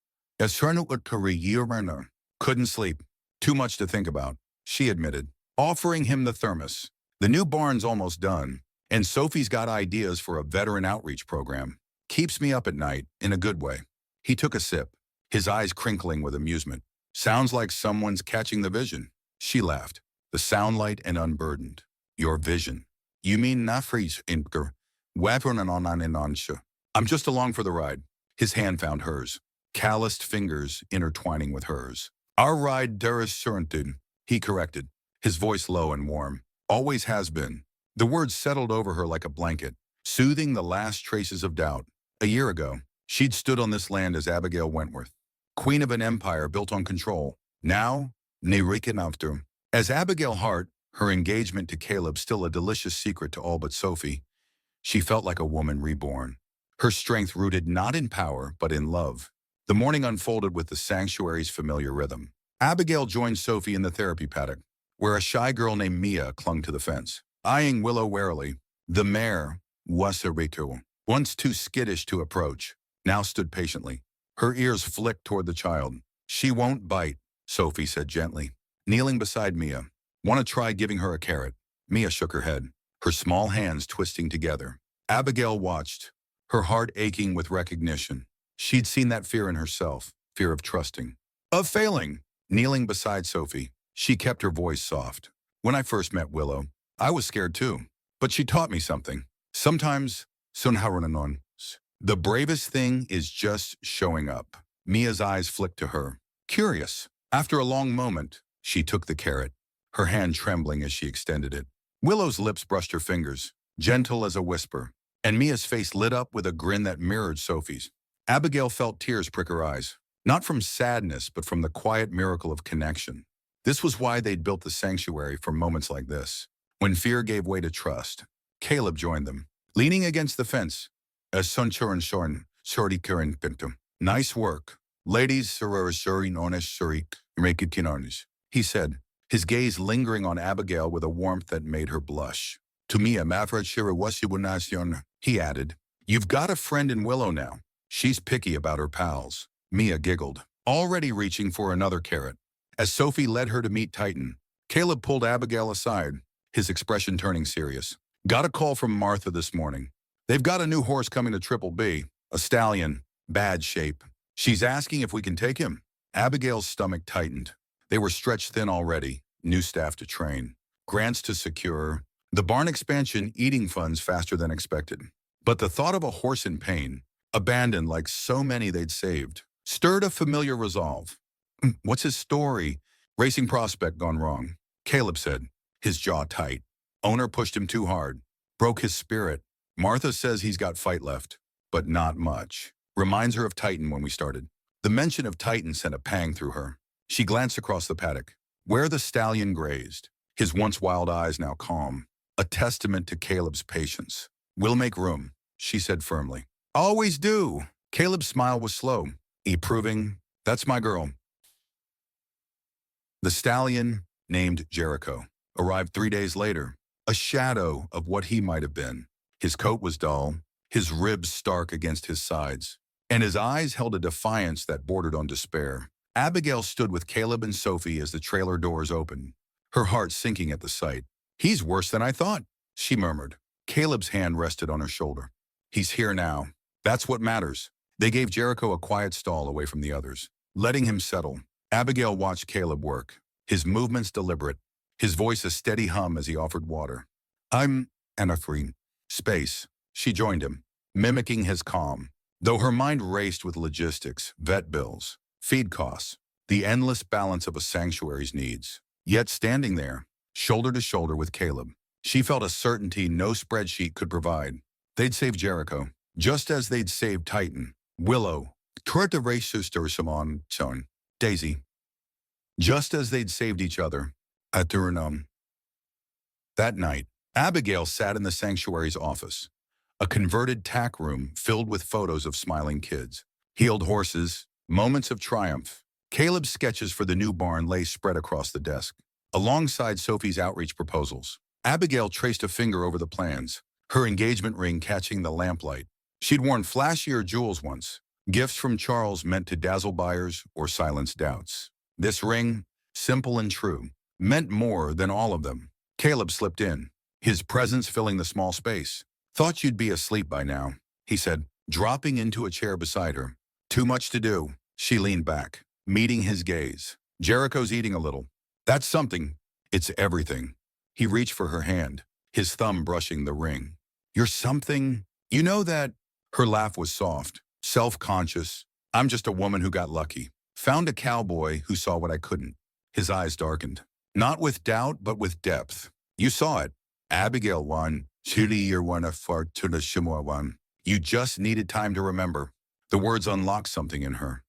Couldn't sleep. Too much to think about, she admitted, offering him the thermos. The new barn's almost done, and Sophie's got ideas for a veteran outreach program. Keeps me up at night, in a good way. He took a sip, his eyes crinkling with amusement. Sounds like someone's catching the vision. She laughed, the sound light and unburdened. Your vision. You mean Nafri's inker? I'm just along for the ride. His hand found hers, calloused fingers intertwining with hers. Our ride deris surentin, he corrected, his voice low and warm. Always has been. The words settled over her like a blanket, soothing the last traces of doubt. A year ago, she'd stood on this land as Abigail Wentworth, queen of an empire built on control. Now, Nerikanavter. As Abigail Hart, her engagement to Caleb still a delicious secret to all but Sophie, she felt like a woman reborn. Her strength rooted not in power, but in love. The morning unfolded with the sanctuary's familiar rhythm. Abigail joined Sophie in the therapy paddock, where a shy girl named Mia clung to the fence. Eyeing Willow warily, the mare, Wasarito, once too skittish to approach, now stood patiently. Her ears flicked toward the child. She won't bite, Sophie said gently, kneeling beside Mia. Want to try giving her a carrot? Mia shook her head, her small hands twisting together. Abigail watched, her heart aching with recognition. She'd seen that fear in herself, fear of trusting, of failing. Kneeling beside Sophie, she kept her voice soft. When I first met Willow, I was scared too, but she taught me something. Sometimes, the bravest thing is just showing up. Mia's eyes flicked to her, curious. After a long moment, she took the carrot, her hand trembling as she extended it. Willow's lips brushed her fingers, gentle as a whisper, and Mia's face lit up with a grin that mirrored Sophie's. Abigail felt tears prick her eyes, not from sadness, but from the quiet miracle of connection. This was why they'd built the sanctuary for moments like this. When fear gave way to trust, Caleb joined them, leaning against the fence. Nice work. Ladies, he said, his gaze lingering on Abigail with a warmth that made her blush. To me, he added, you've got a friend in Willow now. She's picky about her pals. Mia giggled, already reaching for another carrot. As Sophie led her to meet Titan, Caleb pulled Abigail aside, his expression turning serious. Got a call from Martha this morning. They've got a new horse coming to Triple B, a stallion, bad shape. She's asking if we can take him. Abigail's stomach tightened. They were stretched thin already, new staff to train, grants to secure, the barn expansion eating funds faster than expected. But the thought of a horse in pain, abandoned like so many they'd saved, stirred a familiar resolve. What's his story? Racing prospect gone wrong, Caleb said, his jaw tight. Owner pushed him too hard. Broke his spirit. Martha says he's got fight left, but not much. Reminds her of Titan when we started. The mention of Titan sent a pang through her. She glanced across the paddock, where the stallion grazed, his once wild eyes now calm, a testament to Caleb's patience. We'll make room, she said firmly. Always do. Caleb's smile was slow, proving, that's my girl. The stallion, named Jericho, arrived 3 days later, a shadow of what he might have been. His coat was dull, his ribs stark against his sides, and his eyes held a defiance that bordered on despair. Abigail stood with Caleb and Sophie as the trailer doors opened, her heart sinking at the sight. He's worse than I thought, she murmured. Caleb's hand rested on her shoulder. He's here now. That's what matters. They gave Jericho a quiet stall away from the others, letting him settle. Abigail watched Caleb work, his movements deliberate, his voice a steady hum as he offered water. I'm free space. She joined him, mimicking his calm, though her mind raced with logistics, vet bills, feed costs, the endless balance of a sanctuary's needs. Yet standing there, shoulder to shoulder with Caleb, she felt a certainty no spreadsheet could provide. They'd save Jericho, just as they'd saved Titan, Willow, Kurta Simon, Daisy, just as they'd saved each other at Turinum. That night, Abigail sat in the sanctuary's office, a converted tack room filled with photos of smiling kids, healed horses, moments of triumph. Caleb's sketches for the new barn lay spread across the desk, alongside Sophie's outreach proposals. Abigail traced a finger over the plans, her engagement ring catching the lamplight. She'd worn flashier jewels once, gifts from Charles meant to dazzle buyers or silence doubts. This ring, simple and true, meant more than all of them. Caleb slipped in, his presence filling the small space. Thought you'd be asleep by now, he said, dropping into a chair beside her. Too much to do. She leaned back, meeting his gaze. Jericho's eating a little. That's something. It's everything. He reached for her hand, his thumb brushing the ring. You're something. You know that? Her laugh was soft, self-conscious. I'm just a woman who got lucky. Found a cowboy who saw what I couldn't. His eyes darkened. Not with doubt, but with depth. You saw it. Abigail won. Shuli, you're one of Fortuna Shimwa one. You just needed time to remember. The words unlocked something in her.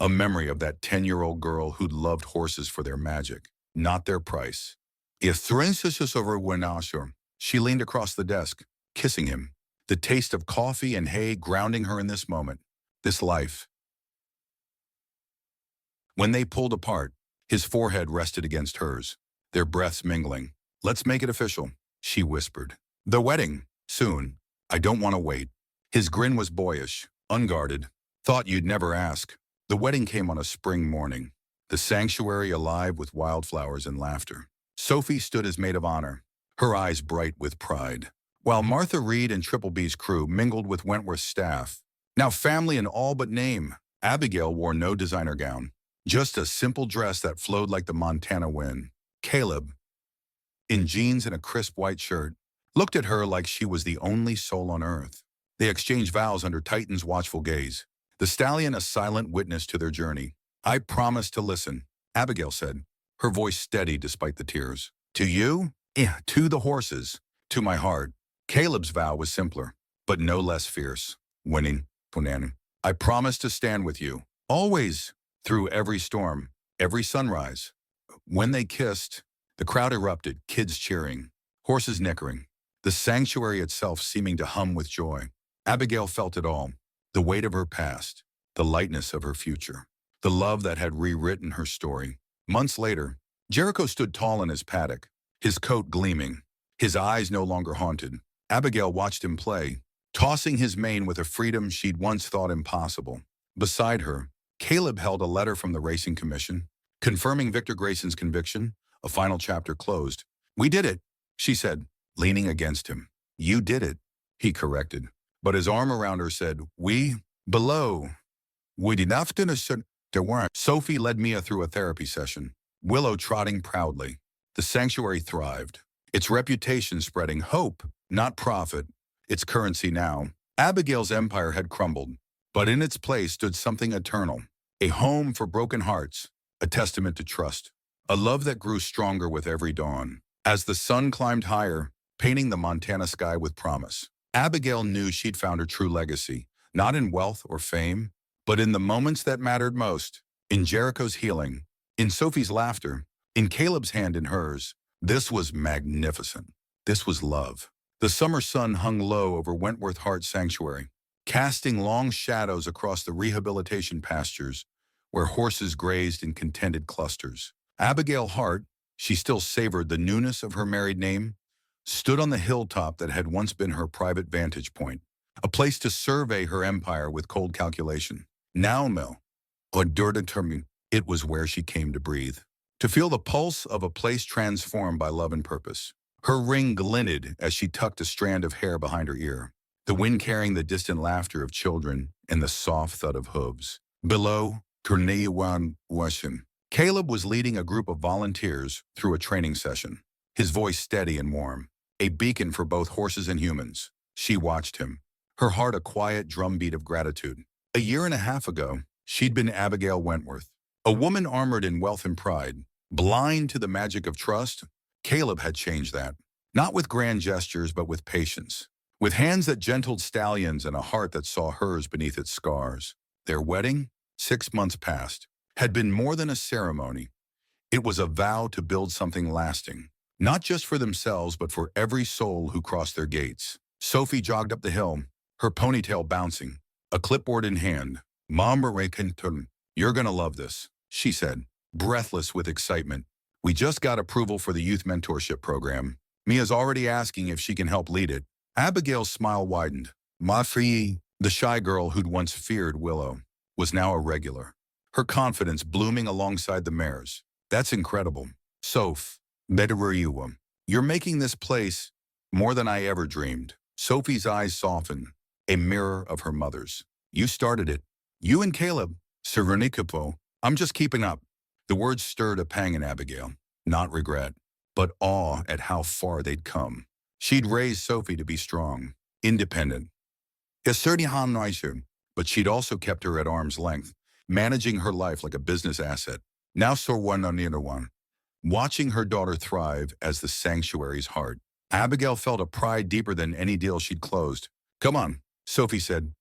A memory of that 10-year-old girl who'd loved horses for their magic, not their price. She leaned across the desk, kissing him, the taste of coffee and hay grounding her in this moment, this life. When they pulled apart, his forehead rested against hers, their breaths mingling. Let's make it official, she whispered. The wedding, soon. I don't want to wait. His grin was boyish, unguarded. Thought you'd never ask. The wedding came on a spring morning, the sanctuary alive with wildflowers and laughter. Sophie stood as maid of honor, her eyes bright with pride, while Martha Reed and Triple B's crew mingled with Wentworth's staff. Now family in all but name. Abigail wore no designer gown, just a simple dress that flowed like the Montana wind. Caleb, in jeans and a crisp white shirt, looked at her like she was the only soul on earth. They exchanged vows under Titan's watchful gaze, the stallion a silent witness to their journey. I promise to listen, Abigail said, her voice steady despite the tears. To you? Yeah, to the horses, to my heart. Caleb's vow was simpler, but no less fierce. Winning, Punan. I promise to stand with you, always, through every storm, every sunrise. When they kissed, the crowd erupted, kids cheering, horses nickering, the sanctuary itself seeming to hum with joy. Abigail felt it all, the weight of her past, the lightness of her future, the love that had rewritten her story. Months later, Jericho stood tall in his paddock, his coat gleaming, his eyes no longer haunted. Abigail watched him play, tossing his mane with a freedom she'd once thought impossible. Beside her, Caleb held a letter from the Racing Commission, confirming Victor Grayson's conviction, a final chapter closed. We did it, she said, leaning against him. You did it, he corrected. But his arm around her said, we, below. We did not finish it. There weren't. Sophie led Mia through a therapy session, Willow trotting proudly. The sanctuary thrived, its reputation spreading hope, not profit, its currency now. Abigail's empire had crumbled, but in its place stood something eternal, a home for broken hearts, a testament to trust, a love that grew stronger with every dawn. As the sun climbed higher, painting the Montana sky with promise, Abigail knew she'd found her true legacy, not in wealth or fame, but in the moments that mattered most, in Jericho's healing, in Sophie's laughter, in Caleb's hand in hers. This was magnificent. This was love. The summer sun hung low over Wentworth Hart Sanctuary, casting long shadows across the rehabilitation pastures where horses grazed in contented clusters. Abigail Hart, she still savored the newness of her married name, stood on the hilltop that had once been her private vantage point, a place to survey her empire with cold calculation. Now, Mel, or determined, it was where she came to breathe, to feel the pulse of a place transformed by love and purpose. Her ring glinted as she tucked a strand of hair behind her ear, the wind carrying the distant laughter of children and the soft thud of hooves. Below, Cornelian Washington, Caleb was leading a group of volunteers through a training session, his voice steady and warm, a beacon for both horses and humans. She watched him, her heart a quiet drumbeat of gratitude. A year and a half ago, she'd been Abigail Wentworth, a woman armored in wealth and pride, blind to the magic of trust. Caleb had changed that, not with grand gestures but with patience, with hands that gentled stallions and a heart that saw hers beneath its scars. Their wedding, 6 months past, had been more than a ceremony. It was a vow to build something lasting, not just for themselves but for every soul who crossed their gates. Sophie jogged up the hill, her ponytail bouncing, a clipboard in hand. "Mom, you're gonna love this," she said, breathless with excitement. "We just got approval for the youth mentorship program. Mia's already asking if she can help lead it." Abigail's smile widened. Ma fille, the shy girl who'd once feared Willow, was now a regular, her confidence blooming alongside the mare's. "That's incredible. Soph, better you. You're making this place more than I ever dreamed." Sophie's eyes softened, a mirror of her mother's. "You started it. You and Caleb, Serenikapo. I'm just keeping up." The words stirred a pang in Abigail, not regret, but awe at how far they'd come. She'd raised Sophie to be strong, independent, but she'd also kept her at arm's length, managing her life like a business asset. Now saw one on the other one, watching her daughter thrive as the sanctuary's heart. Abigail felt a pride deeper than any deal she'd closed. "Come on," Sophie said,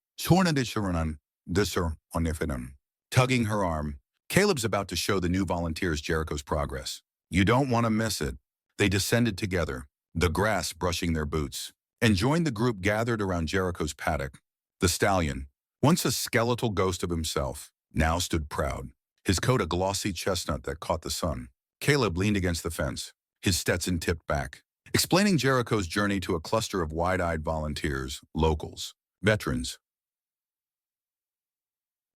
tugging her arm. "Caleb's about to show the new volunteers Jericho's progress. You don't want to miss it." They descended together, the grass brushing their boots, and joined the group gathered around Jericho's paddock. The stallion, once a skeletal ghost of himself, now stood proud, his coat a glossy chestnut that caught the sun. Caleb leaned against the fence, his Stetson tipped back, explaining Jericho's journey to a cluster of wide-eyed volunteers, locals, veterans,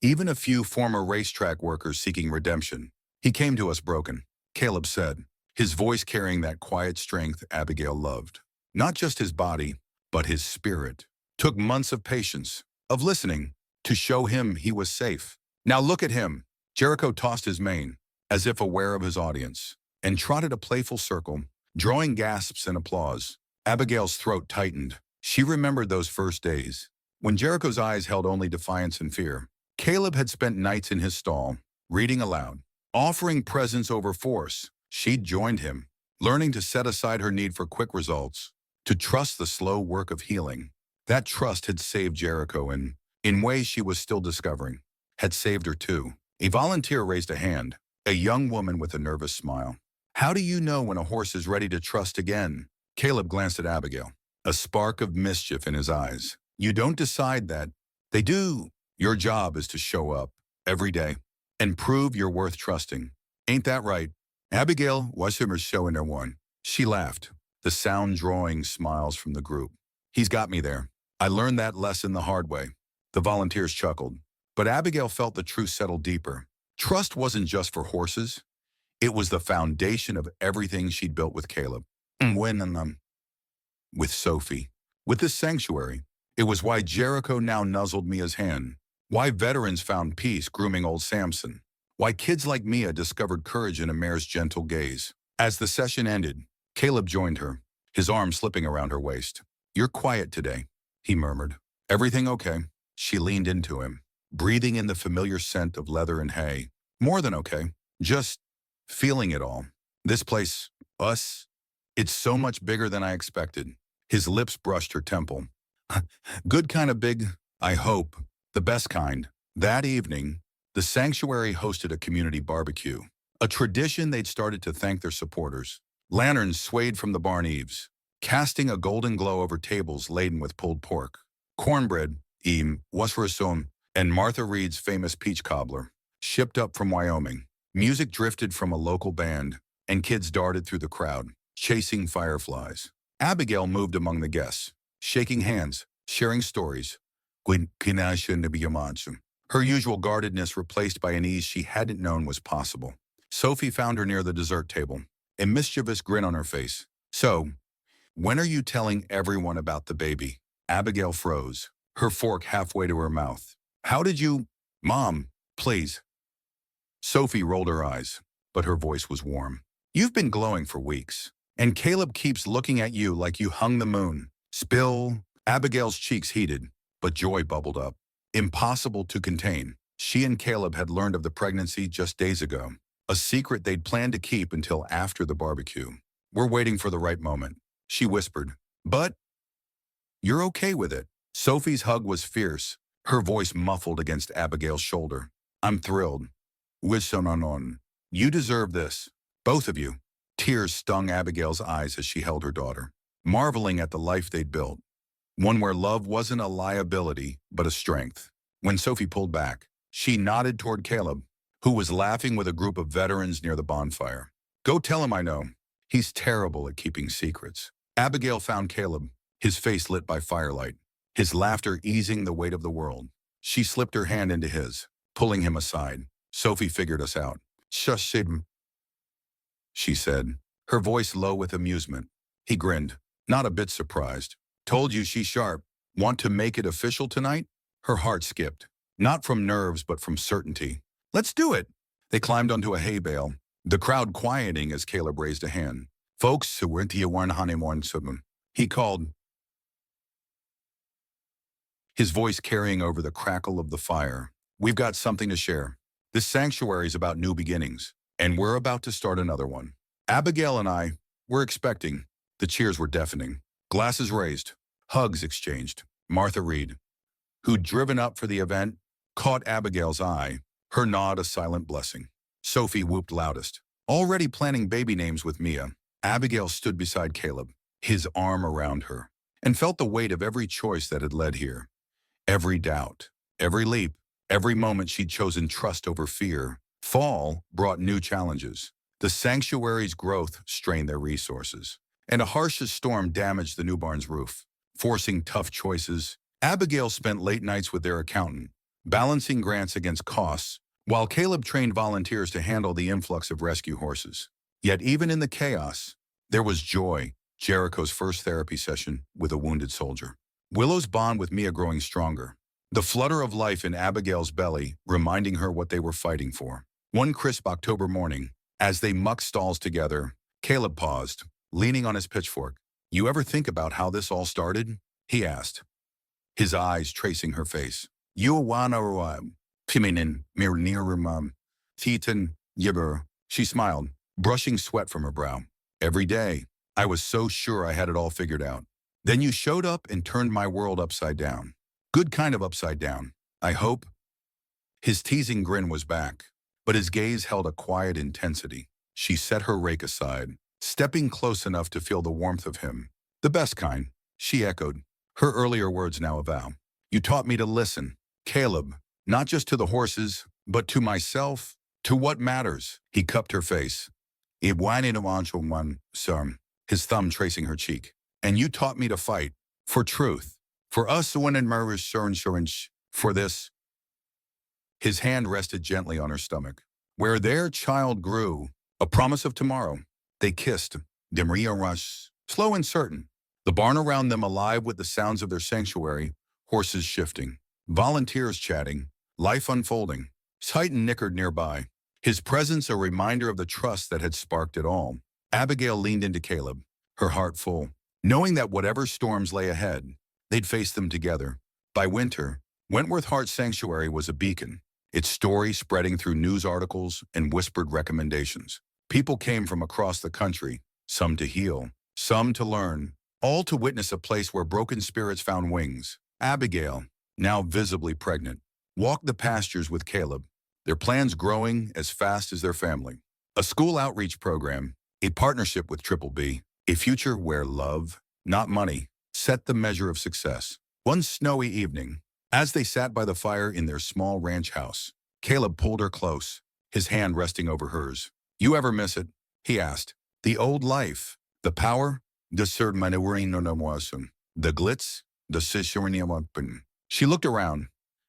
even a few former racetrack workers seeking redemption. "He came to us broken," Caleb said, his voice carrying that quiet strength Abigail loved. Not just his body, but his spirit. Took months of patience, of listening, to show him he was safe. "Now look at him." Jericho tossed his mane, as if aware of his audience, and trotted a playful circle, drawing gasps and applause. Abigail's throat tightened. She remembered those first days, when Jericho's eyes held only defiance and fear. Caleb had spent nights in his stall, reading aloud, offering presence over force. She'd joined him, learning to set aside her need for quick results, to trust the slow work of healing. That trust had saved Jericho in ways she was still discovering, had saved her too. A volunteer raised a hand, a young woman with a nervous smile. "How do you know when a horse is ready to trust again?" Caleb glanced at Abigail, a spark of mischief in his eyes. "You don't decide that. They do. Your job is to show up, every day, and prove you're worth trusting. Ain't that right?" Abigail was her showing her one. She laughed, the sound drawing smiles from the group. "He's got me there. I learned that lesson the hard way." The volunteers chuckled, but Abigail felt the truth settle deeper. Trust wasn't just for horses. It was the foundation of everything she'd built with Caleb. With Sophie, with this sanctuary. It was why Jericho now nuzzled Mia's hand, why veterans found peace grooming old Samson, why kids like Mia discovered courage in a mare's gentle gaze. As the session ended, Caleb joined her, his arm slipping around her waist. "You're quiet today," he murmured. "Everything okay?" She leaned into him, breathing in the familiar scent of leather and hay. "More than okay. Just feeling it all. This place, us, It's so much bigger than I expected. His lips brushed her temple. Good kind of big, I hope. The best kind. That evening, the sanctuary hosted a community barbecue, a tradition they'd started to thank their supporters. Lanterns swayed from the barn eaves, casting a golden glow over tables laden with pulled pork, cornbread, wasfrasum, and Martha Reed's famous peach cobbler, shipped up from Wyoming. Music drifted from a local band, and kids darted through the crowd, chasing fireflies. Abigail moved among the guests, shaking hands, sharing stories. Her usual guardedness replaced by an ease she hadn't known was possible. Sophie found her near the dessert table, a mischievous grin on her face. So, when are you telling everyone about the baby? Abigail froze, her fork halfway to her mouth. How did you? Mom, please. Sophie rolled her eyes, but her voice was warm. You've been glowing for weeks, and Caleb keeps looking at you like you hung the moon. Spill. Abigail's cheeks heated, but joy bubbled up. Impossible to contain. She and Caleb had learned of the pregnancy just days ago, a secret they'd planned to keep until after the barbecue. We're waiting for the right moment, she whispered. But you're okay with it. Sophie's hug was fierce, her voice muffled against Abigail's shoulder. I'm thrilled. On. You deserve this. Both of you. Tears stung Abigail's eyes as she held her daughter, marveling at the life they'd built. One where love wasn't a liability, but a strength. When Sophie pulled back, she nodded toward Caleb, who was laughing with a group of veterans near the bonfire. Go tell him I know. He's terrible at keeping secrets. Abigail found Caleb, his face lit by firelight, his laughter easing the weight of the world. She slipped her hand into his, pulling him aside. Sophie figured us out. Shush, Sid, she said, her voice low with amusement. He grinned, not a bit surprised. Told you she's sharp. Want to make it official tonight? Her heart skipped, not from nerves but from certainty. Let's do it. They climbed onto a hay bale, the crowd quieting as Caleb raised a hand. Folks, who weren't here one honeymoon soon, he called, his voice carrying over the crackle of the fire. We've got something to share. This sanctuary's about new beginnings, and we're about to start another one. Abigail and I, we're expecting. The cheers were deafening. Glasses raised, hugs exchanged. Martha Reed, who'd driven up for the event, caught Abigail's eye, her nod a silent blessing. Sophie whooped loudest, already planning baby names with Mia. Abigail stood beside Caleb, his arm around her, and felt the weight of every choice that had led here. Every doubt, every leap, every moment she'd chosen trust over fear. Fall brought new challenges. The sanctuary's growth strained their resources, and a harshest storm damaged the new barn's roof, forcing tough choices. Abigail spent late nights with their accountant, balancing grants against costs, while Caleb trained volunteers to handle the influx of rescue horses. Yet even in the chaos, there was joy. Jericho's first therapy session with a wounded soldier. Willow's bond with Mia growing stronger. The flutter of life in Abigail's belly reminding her what they were fighting for. One crisp October morning, as they mucked stalls together, Caleb paused, leaning on his pitchfork. You ever think about how this all started? He asked, his eyes tracing her face. You wanna piminin mirnirum titan yibber. She smiled, brushing sweat from her brow. Every day, I was so sure I had it all figured out. Then you showed up and turned my world upside down. Good kind of upside down, I hope. His teasing grin was back, but his gaze held a quiet intensity. She set her rake aside, stepping close enough to feel the warmth of him. The best kind, she echoed, her earlier words now a vow. You taught me to listen, Caleb, not just to the horses, but to myself, to what matters. He cupped her face. His thumb tracing her cheek. And you taught me to fight, for truth, for us when in insurance, for this. His hand rested gently on her stomach. Where their child grew, a promise of tomorrow. They kissed, Demria Rush, slow and certain. The barn around them alive with the sounds of their sanctuary, horses shifting, volunteers chatting, life unfolding. Titan nickered nearby, his presence a reminder of the trust that had sparked it all. Abigail leaned into Caleb, her heart full, knowing that whatever storms lay ahead, they'd face them together. By winter, Wentworth Ranch Sanctuary was a beacon, its story spreading through news articles and whispered recommendations. People came from across the country, some to heal, some to learn, all to witness a place where broken spirits found wings. Abigail, now visibly pregnant, walked the pastures with Caleb, their plans growing as fast as their family. A school outreach program, a partnership with Triple B, a future where love, not money, set the measure of success. One snowy evening, as they sat by the fire in their small ranch house, Caleb pulled her close, his hand resting over hers. "You ever miss it?" he asked. "The old life, the power, the glitz, the sissuriniawapen." She looked around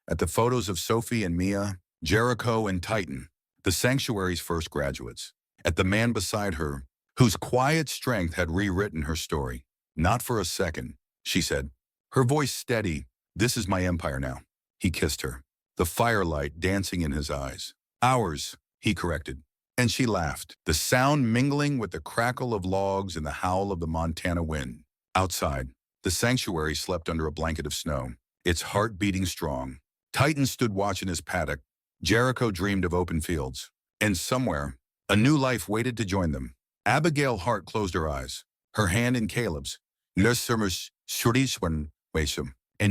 at the photos of Sophie and Mia, Jericho and Titan, the sanctuary's first graduates, at the man beside her, whose quiet strength had rewritten her story. "Not for a second," she said, her voice steady. "This is my empire now." He kissed her, the firelight dancing in his eyes. "Ours," he corrected, and she laughed, the sound mingling with the crackle of logs and the howl of the Montana wind. Outside, the sanctuary slept under a blanket of snow, its heart beating strong. Titan stood watch in his paddock. Jericho dreamed of open fields. And somewhere, a new life waited to join them. Abigail Hart closed her eyes, her hand in Caleb's, and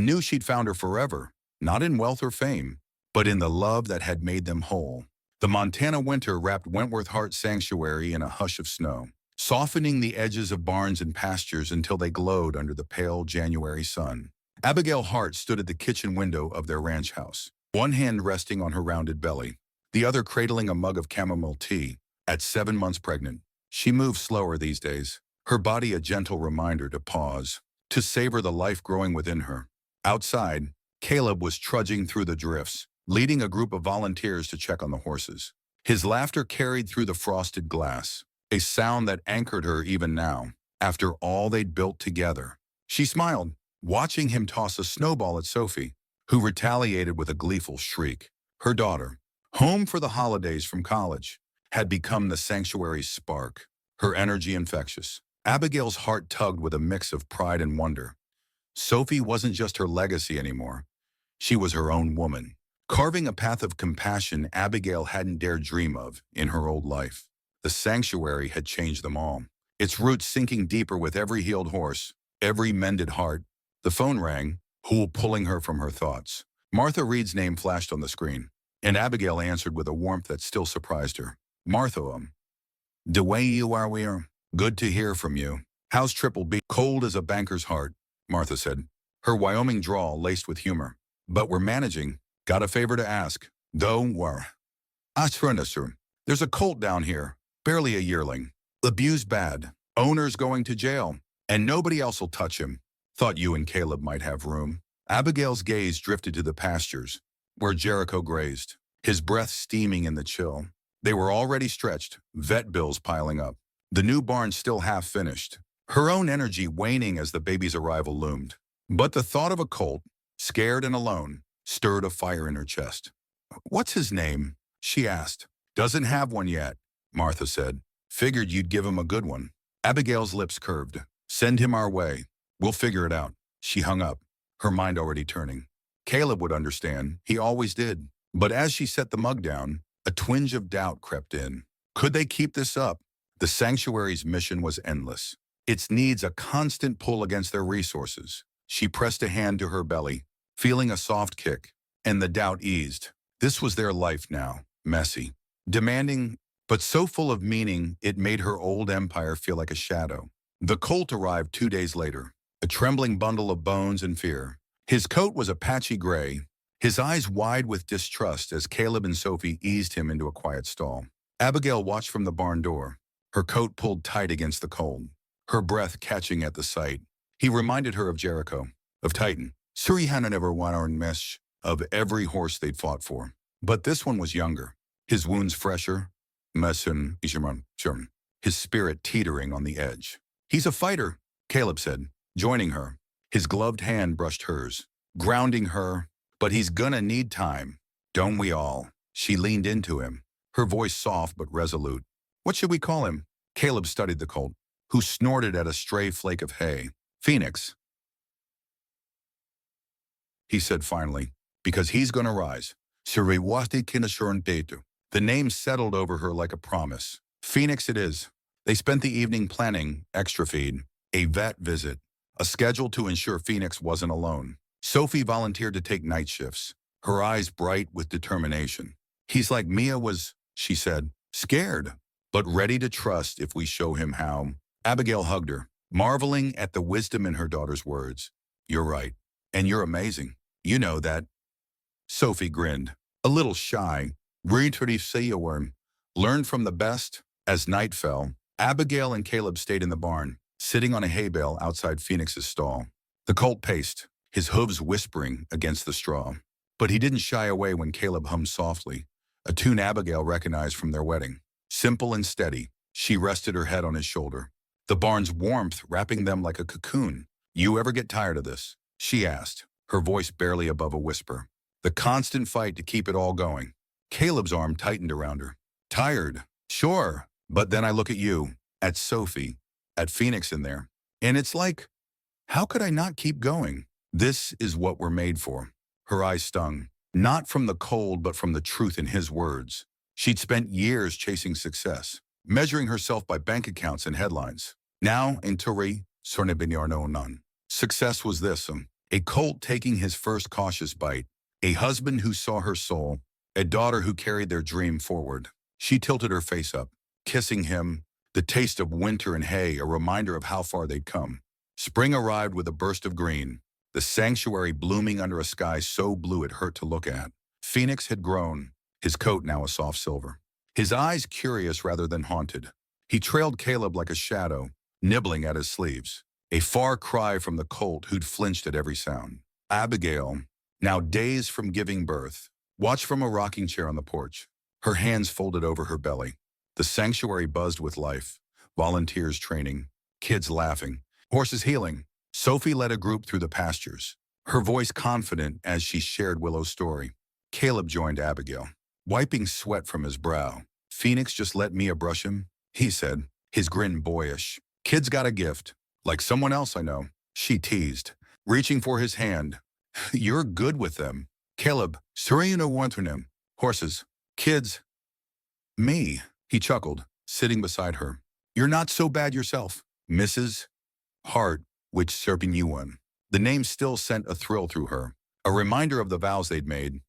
knew she'd found her forever, not in wealth or fame, but in the love that had made them whole. The Montana winter wrapped Wentworth Hart Sanctuary in a hush of snow, softening the edges of barns and pastures until they glowed under the pale January sun. Abigail Hart stood at the kitchen window of their ranch house, one hand resting on her rounded belly, the other cradling a mug of chamomile tea. At 7 months pregnant, she moved slower these days, her body a gentle reminder to pause, to savor the life growing within her. Outside, Caleb was trudging through the drifts, leading a group of volunteers to check on the horses. His laughter carried through the frosted glass, a sound that anchored her even now, after all they'd built together. She smiled, watching him toss a snowball at Sophie, who retaliated with a gleeful shriek. Her daughter, home for the holidays from college, had become the sanctuary's spark, her energy infectious. Abigail's heart tugged with a mix of pride and wonder. Sophie wasn't just her legacy anymore. She was her own woman, carving a path of compassion Abigail hadn't dared dream of in her old life. The sanctuary had changed them all, its roots sinking deeper with every healed horse, every mended heart. The phone rang, Hool pulling her from her thoughts. Martha Reed's name flashed on the screen, and Abigail answered with a warmth that still surprised her. "Martha, the way you are, we're good to hear from you. How's Triple B?" "Cold as a banker's heart," Martha said, her Wyoming drawl laced with humor. "But we're managing. Got a favor to ask. Though we're there's a colt down here, barely a yearling. Abused bad. Owner's going to jail, and nobody else'll touch him. Thought you and Caleb might have room." Abigail's gaze drifted to the pastures, where Jericho grazed, his breath steaming in the chill. They were already stretched, vet bills piling up, the new barn still half finished, her own energy waning as the baby's arrival loomed. But the thought of a colt, scared and alone, stirred a fire in her chest. "What's his name?" she asked. "Doesn't have one yet," Martha said. "Figured you'd give him a good one." Abigail's lips curved. "Send him our way. We'll figure it out." She hung up, her mind already turning. Caleb would understand. He always did. But as she set the mug down, a twinge of doubt crept in. Could they keep this up? The sanctuary's mission was endless. Its needs a constant pull against their resources. She pressed a hand to her belly, feeling a soft kick, and the doubt eased. This was their life now, messy, demanding, but so full of meaning it made her old empire feel like a shadow. The colt arrived 2 days later, a trembling bundle of bones and fear. His coat was a patchy gray, his eyes wide with distrust as Caleb and Sophie eased him into a quiet stall. Abigail watched from the barn door, her coat pulled tight against the cold, her breath catching at the sight. He reminded her of Jericho, of Titan, Surihana never won mesh, of every horse they'd fought for. But this one was younger, his wounds fresher, his spirit teetering on the edge. "He's a fighter," Caleb said, joining her. His gloved hand brushed hers, grounding her. "But he's gonna need time. Don't we all?" She leaned into him, her voice soft but resolute. "What should we call him?" Caleb studied the colt, who snorted at a stray flake of hay. "Phoenix," he said finally, "because he's gonna rise." The name settled over her like a promise. "Phoenix it is." They spent the evening planning extra feed, a vet visit, a schedule to ensure Phoenix wasn't alone. Sophie volunteered to take night shifts, her eyes bright with determination. He's like Mia was, she said, scared, but ready to trust if we show him how. Abigail hugged her, marveling at the wisdom in her daughter's words. You're right, and you're amazing. You know that. Sophie grinned, a little shy. Learned from the best. As night fell, Abigail and Caleb stayed in the barn, sitting on a hay bale outside Phoenix's stall. The colt paced, his hooves whispering against the straw. But he didn't shy away when Caleb hummed softly, a tune Abigail recognized from their wedding. Simple and steady, she rested her head on his shoulder, the barn's warmth wrapping them like a cocoon. You ever get tired of this? She asked, her voice barely above a whisper. The constant fight to keep it all going. Caleb's arm tightened around her. Tired? Sure. But then I look at you, at Sophie, at Phoenix in there, and it's like, how could I not keep going? This is what we're made for. Her eyes stung, not from the cold but from the truth in his words. She'd spent years chasing success, measuring herself by bank accounts and headlines. Now, in Turi, none. Success was this, a colt taking his first cautious bite, a husband who saw her soul, a daughter who carried their dream forward. She tilted her face up, kissing him, the taste of winter and hay, a reminder of how far they'd come. Spring arrived with a burst of green, the sanctuary blooming under a sky so blue it hurt to look at. Phoenix had grown, his coat now a soft silver, his eyes curious rather than haunted. He trailed Caleb like a shadow, nibbling at his sleeves, a far cry from the colt who'd flinched at every sound. Abigail, now days from giving birth, watched from a rocking chair on the porch, her hands folded over her belly. The sanctuary buzzed with life, volunteers training, kids laughing, horses healing. Sophie led a group through the pastures, her voice confident as she shared Willow's story. Caleb joined Abigail, wiping sweat from his brow. Phoenix just let Mia brush him, he said, his grin boyish. Kid's got a gift, like someone else I know, she teased, reaching for his hand. You're good with them. Caleb, Wentworth, horses, kids. Me, he chuckled, sitting beside her. You're not so bad yourself, Mrs. Hart, which serving you one. The name still sent a thrill through her, a reminder of the vows they'd made,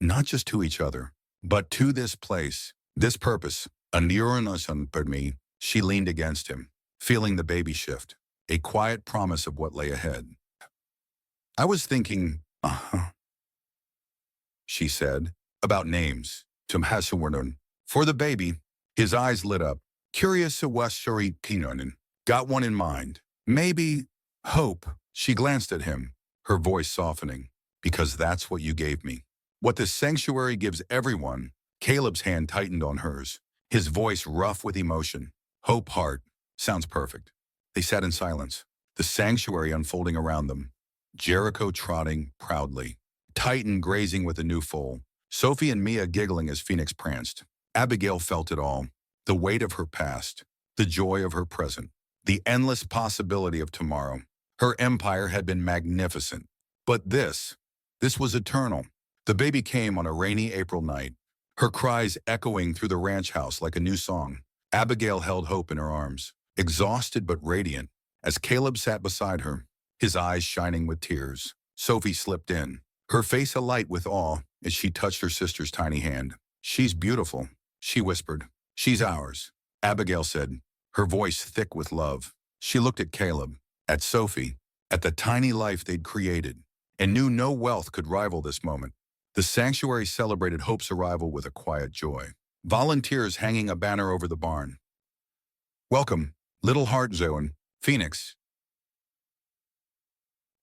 not just to each other, but to this place, this purpose. Me. She leaned against him, feeling the baby shift, a quiet promise of what lay ahead. I was thinking, she said, about names. For the baby, his eyes lit up. Curious got one in mind. Maybe Hope. She glanced at him, her voice softening. Because that's what you gave me. What this sanctuary gives everyone. Caleb's hand tightened on hers, his voice rough with emotion. Hope Hart. Sounds perfect. They sat in silence, the sanctuary unfolding around them. Jericho trotting proudly, Titan grazing with a new foal, Sophie and Mia giggling as Phoenix pranced. Abigail felt it all, the weight of her past, the joy of her present, the endless possibility of tomorrow. Her empire had been magnificent, but this was eternal. The baby came on a rainy April night, her cries echoing through the ranch house like a new song. Abigail held Hope in her arms, exhausted but radiant, as Caleb sat beside her, his eyes shining with tears. Sophie slipped in, her face alight with awe as she touched her sister's tiny hand. She's beautiful, she whispered. She's ours, Abigail said, her voice thick with love. She looked at Caleb, at Sophie, at the tiny life they'd created, and knew no wealth could rival this moment. The sanctuary celebrated Hope's arrival with a quiet joy. Volunteers hanging a banner over the barn. Welcome, little Heart Zoan, Phoenix.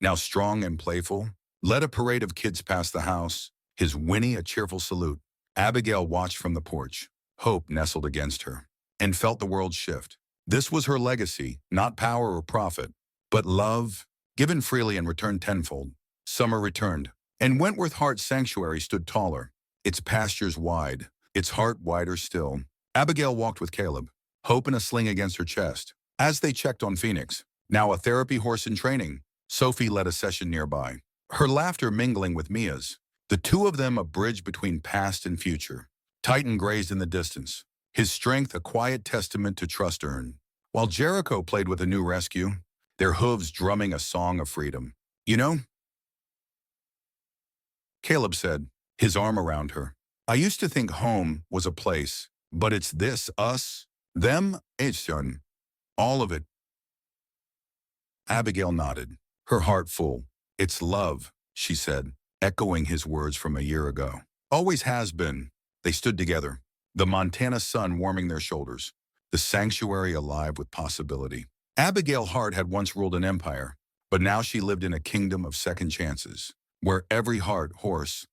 Now strong and playful, led a parade of kids past the house, his whinny a cheerful salute. Abigail watched from the porch, Hope nestled against her, and felt the world shift. This was her legacy, not power or profit, but love, given freely and returned tenfold. Summer returned, and Wentworth Heart Sanctuary stood taller, its pastures wide, its heart wider still. Abigail walked with Caleb, Hope in a sling against her chest. As they checked on Phoenix, now a therapy horse in training, Sophie led a session nearby, her laughter mingling with Mia's, the two of them a bridge between past and future. Titan grazed in the distance, his strength a quiet testament to trust earned. While Jericho played with a new rescue, their hooves drumming a song of freedom. You know, Caleb said, his arm around her. I used to think home was a place, but it's this, us, them, it's done. All of it. Abigail nodded, her heart full. It's love, she said, echoing his words from a year ago. Always has been. They stood together, the Montana sun warming their shoulders, the sanctuary alive with possibility. Abigail Hart had once ruled an empire, but now she lived in a kingdom of second chances, where every heart, horse,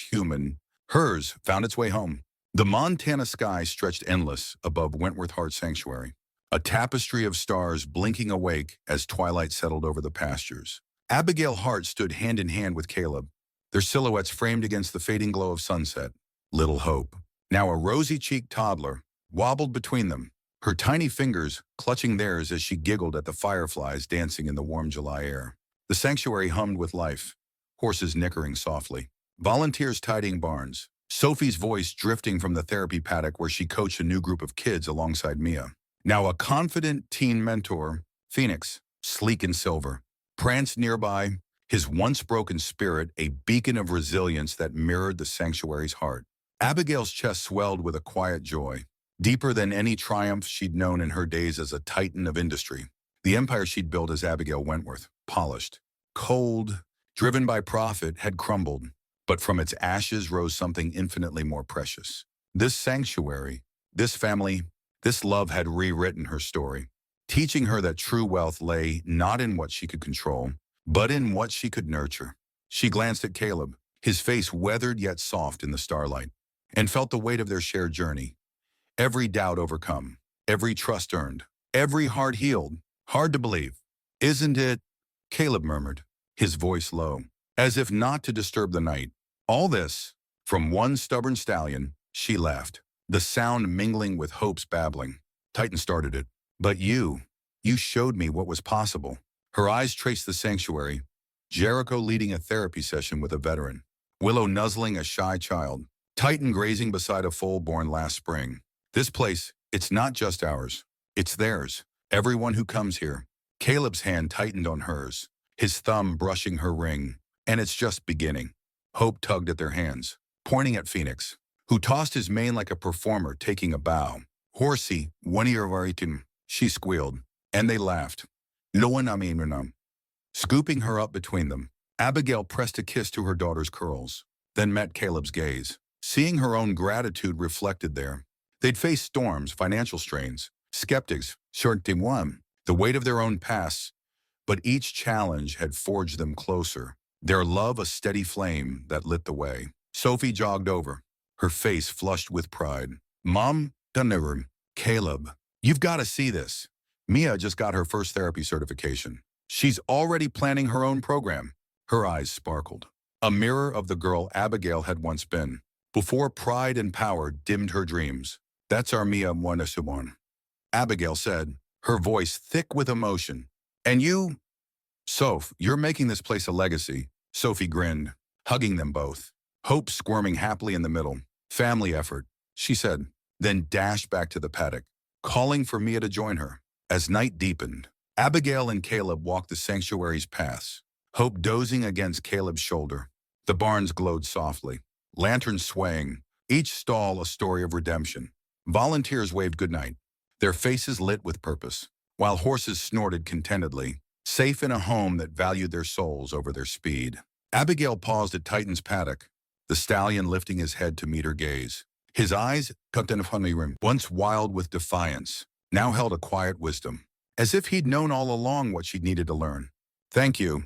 human, hers found its way home. The Montana sky stretched endless above Wentworth Hart Sanctuary, a tapestry of stars blinking awake as twilight settled over the pastures. Abigail Hart stood hand in hand with Caleb, their silhouettes framed against the fading glow of sunset. Little Hope, now a rosy-cheeked toddler, wobbled between them, her tiny fingers clutching theirs as she giggled at the fireflies dancing in the warm July air. The sanctuary hummed with life, horses nickering softly, volunteers tidying barns, Sophie's voice drifting from the therapy paddock where she coached a new group of kids alongside Mia. Now a confident teen mentor, Phoenix, sleek in silver, pranced nearby, his once broken spirit a beacon of resilience that mirrored the sanctuary's heart. Abigail's chest swelled with a quiet joy, deeper than any triumph she'd known in her days as a titan of industry. The empire she'd built as Abigail Wentworth, polished, cold, driven by profit, had crumbled, but from its ashes rose something infinitely more precious. This sanctuary, this family, this love had rewritten her story, teaching her that true wealth lay not in what she could control, but in what she could nurture. She glanced at Caleb, his face weathered yet soft in the starlight, and felt the weight of their shared journey. Every doubt overcome, every trust earned, every heart healed. Hard to believe, isn't it? Caleb murmured, his voice low, as if not to disturb the night. All this, from one stubborn stallion, she laughed, the sound mingling with Hope's babbling. Titan started it. But you showed me what was possible. Her eyes traced the sanctuary, Jericho leading a therapy session with a veteran, Willow nuzzling a shy child, Titan grazing beside a foal born last spring. This place, it's not just ours, it's theirs. Everyone who comes here. Caleb's hand tightened on hers, his thumb brushing her ring, and it's just beginning. Hope tugged at their hands, pointing at Phoenix, who tossed his mane like a performer taking a bow. Horsey, one ear of our team, she squealed, and they laughed. Scooping her up between them, Abigail pressed a kiss to her daughter's curls, then met Caleb's gaze, seeing her own gratitude reflected there. They'd faced storms, financial strains, skeptics, the weight of their own pasts, but each challenge had forged them closer, their love a steady flame that lit the way. Sophie jogged over, her face flushed with pride. Mom, Caleb, you've got to see this. Mia just got her first therapy certification. She's already planning her own program. Her eyes sparkled, a mirror of the girl Abigail had once been, before pride and power dimmed her dreams. That's our Mia Mwanasumon, Abigail said, her voice thick with emotion. And you? Soph, you're making this place a legacy. Sophie grinned, hugging them both. Hope squirming happily in the middle. Family effort, she said, then dashed back to the paddock, calling for Mia to join her. As night deepened, Abigail and Caleb walked the sanctuary's paths, Hope dozing against Caleb's shoulder. The barns glowed softly, lanterns swaying, each stall a story of redemption. Volunteers waved goodnight, their faces lit with purpose, while horses snorted contentedly, safe in a home that valued their souls over their speed. Abigail paused at Titan's paddock, the stallion lifting his head to meet her gaze. His eyes, once wild with defiance, now held a quiet wisdom, as if he'd known all along what she'd needed to learn. Thank you,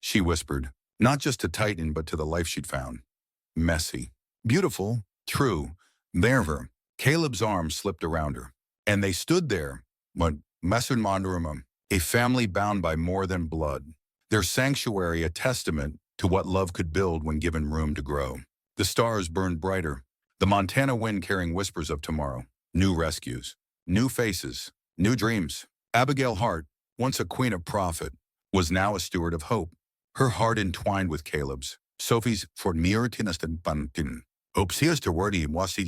she whispered, not just to Titan but to the life she'd found. Messy, beautiful, true, there. Caleb's arm slipped around her, and they stood there, a family bound by more than blood, their sanctuary a testament to what love could build when given room to grow. The stars burned brighter, the Montana wind carrying whispers of tomorrow, new rescues, new faces, new dreams. Abigail Hart, once a queen of profit, was now a steward of hope, her heart entwined with Caleb's. Sophie's for Opsias to wordy wasi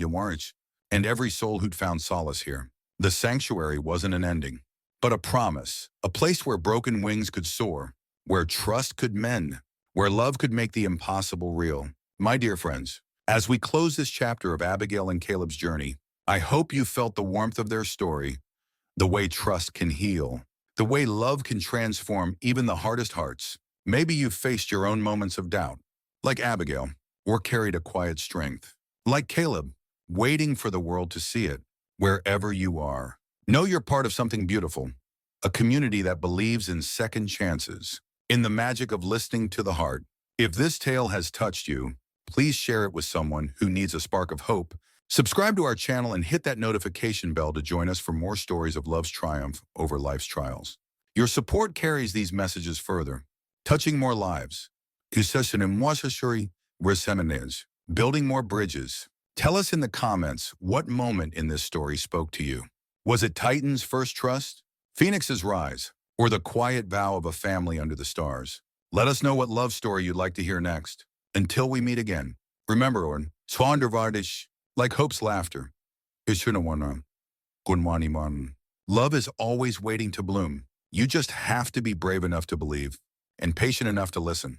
and every soul who'd found solace here. The sanctuary wasn't an ending, but a promise, a place where broken wings could soar, where trust could mend, where love could make the impossible real. My dear friends, as we close this chapter of Abigail and Caleb's journey, I hope you felt the warmth of their story, the way trust can heal, the way love can transform even the hardest hearts. Maybe you've faced your own moments of doubt, like Abigail, or carried a quiet strength, like Caleb, waiting for the world to see it. Wherever you are, know you're part of something beautiful, a community that believes in second chances, in the magic of listening to the heart. If this tale has touched you, please share it with someone who needs a spark of hope. Subscribe to our channel and hit that notification bell to join us for more stories of love's triumph over life's trials. Your support carries these messages further, touching more lives. Building more bridges. Tell us in the comments what moment in this story spoke to you. Was it Titan's first trust, Phoenix's rise, or the quiet vow of a family under the stars? Let us know what love story you'd like to hear next. Until we meet again, remember, like hope's laughter. Love is always waiting to bloom. You just have to be brave enough to believe and patient enough to listen.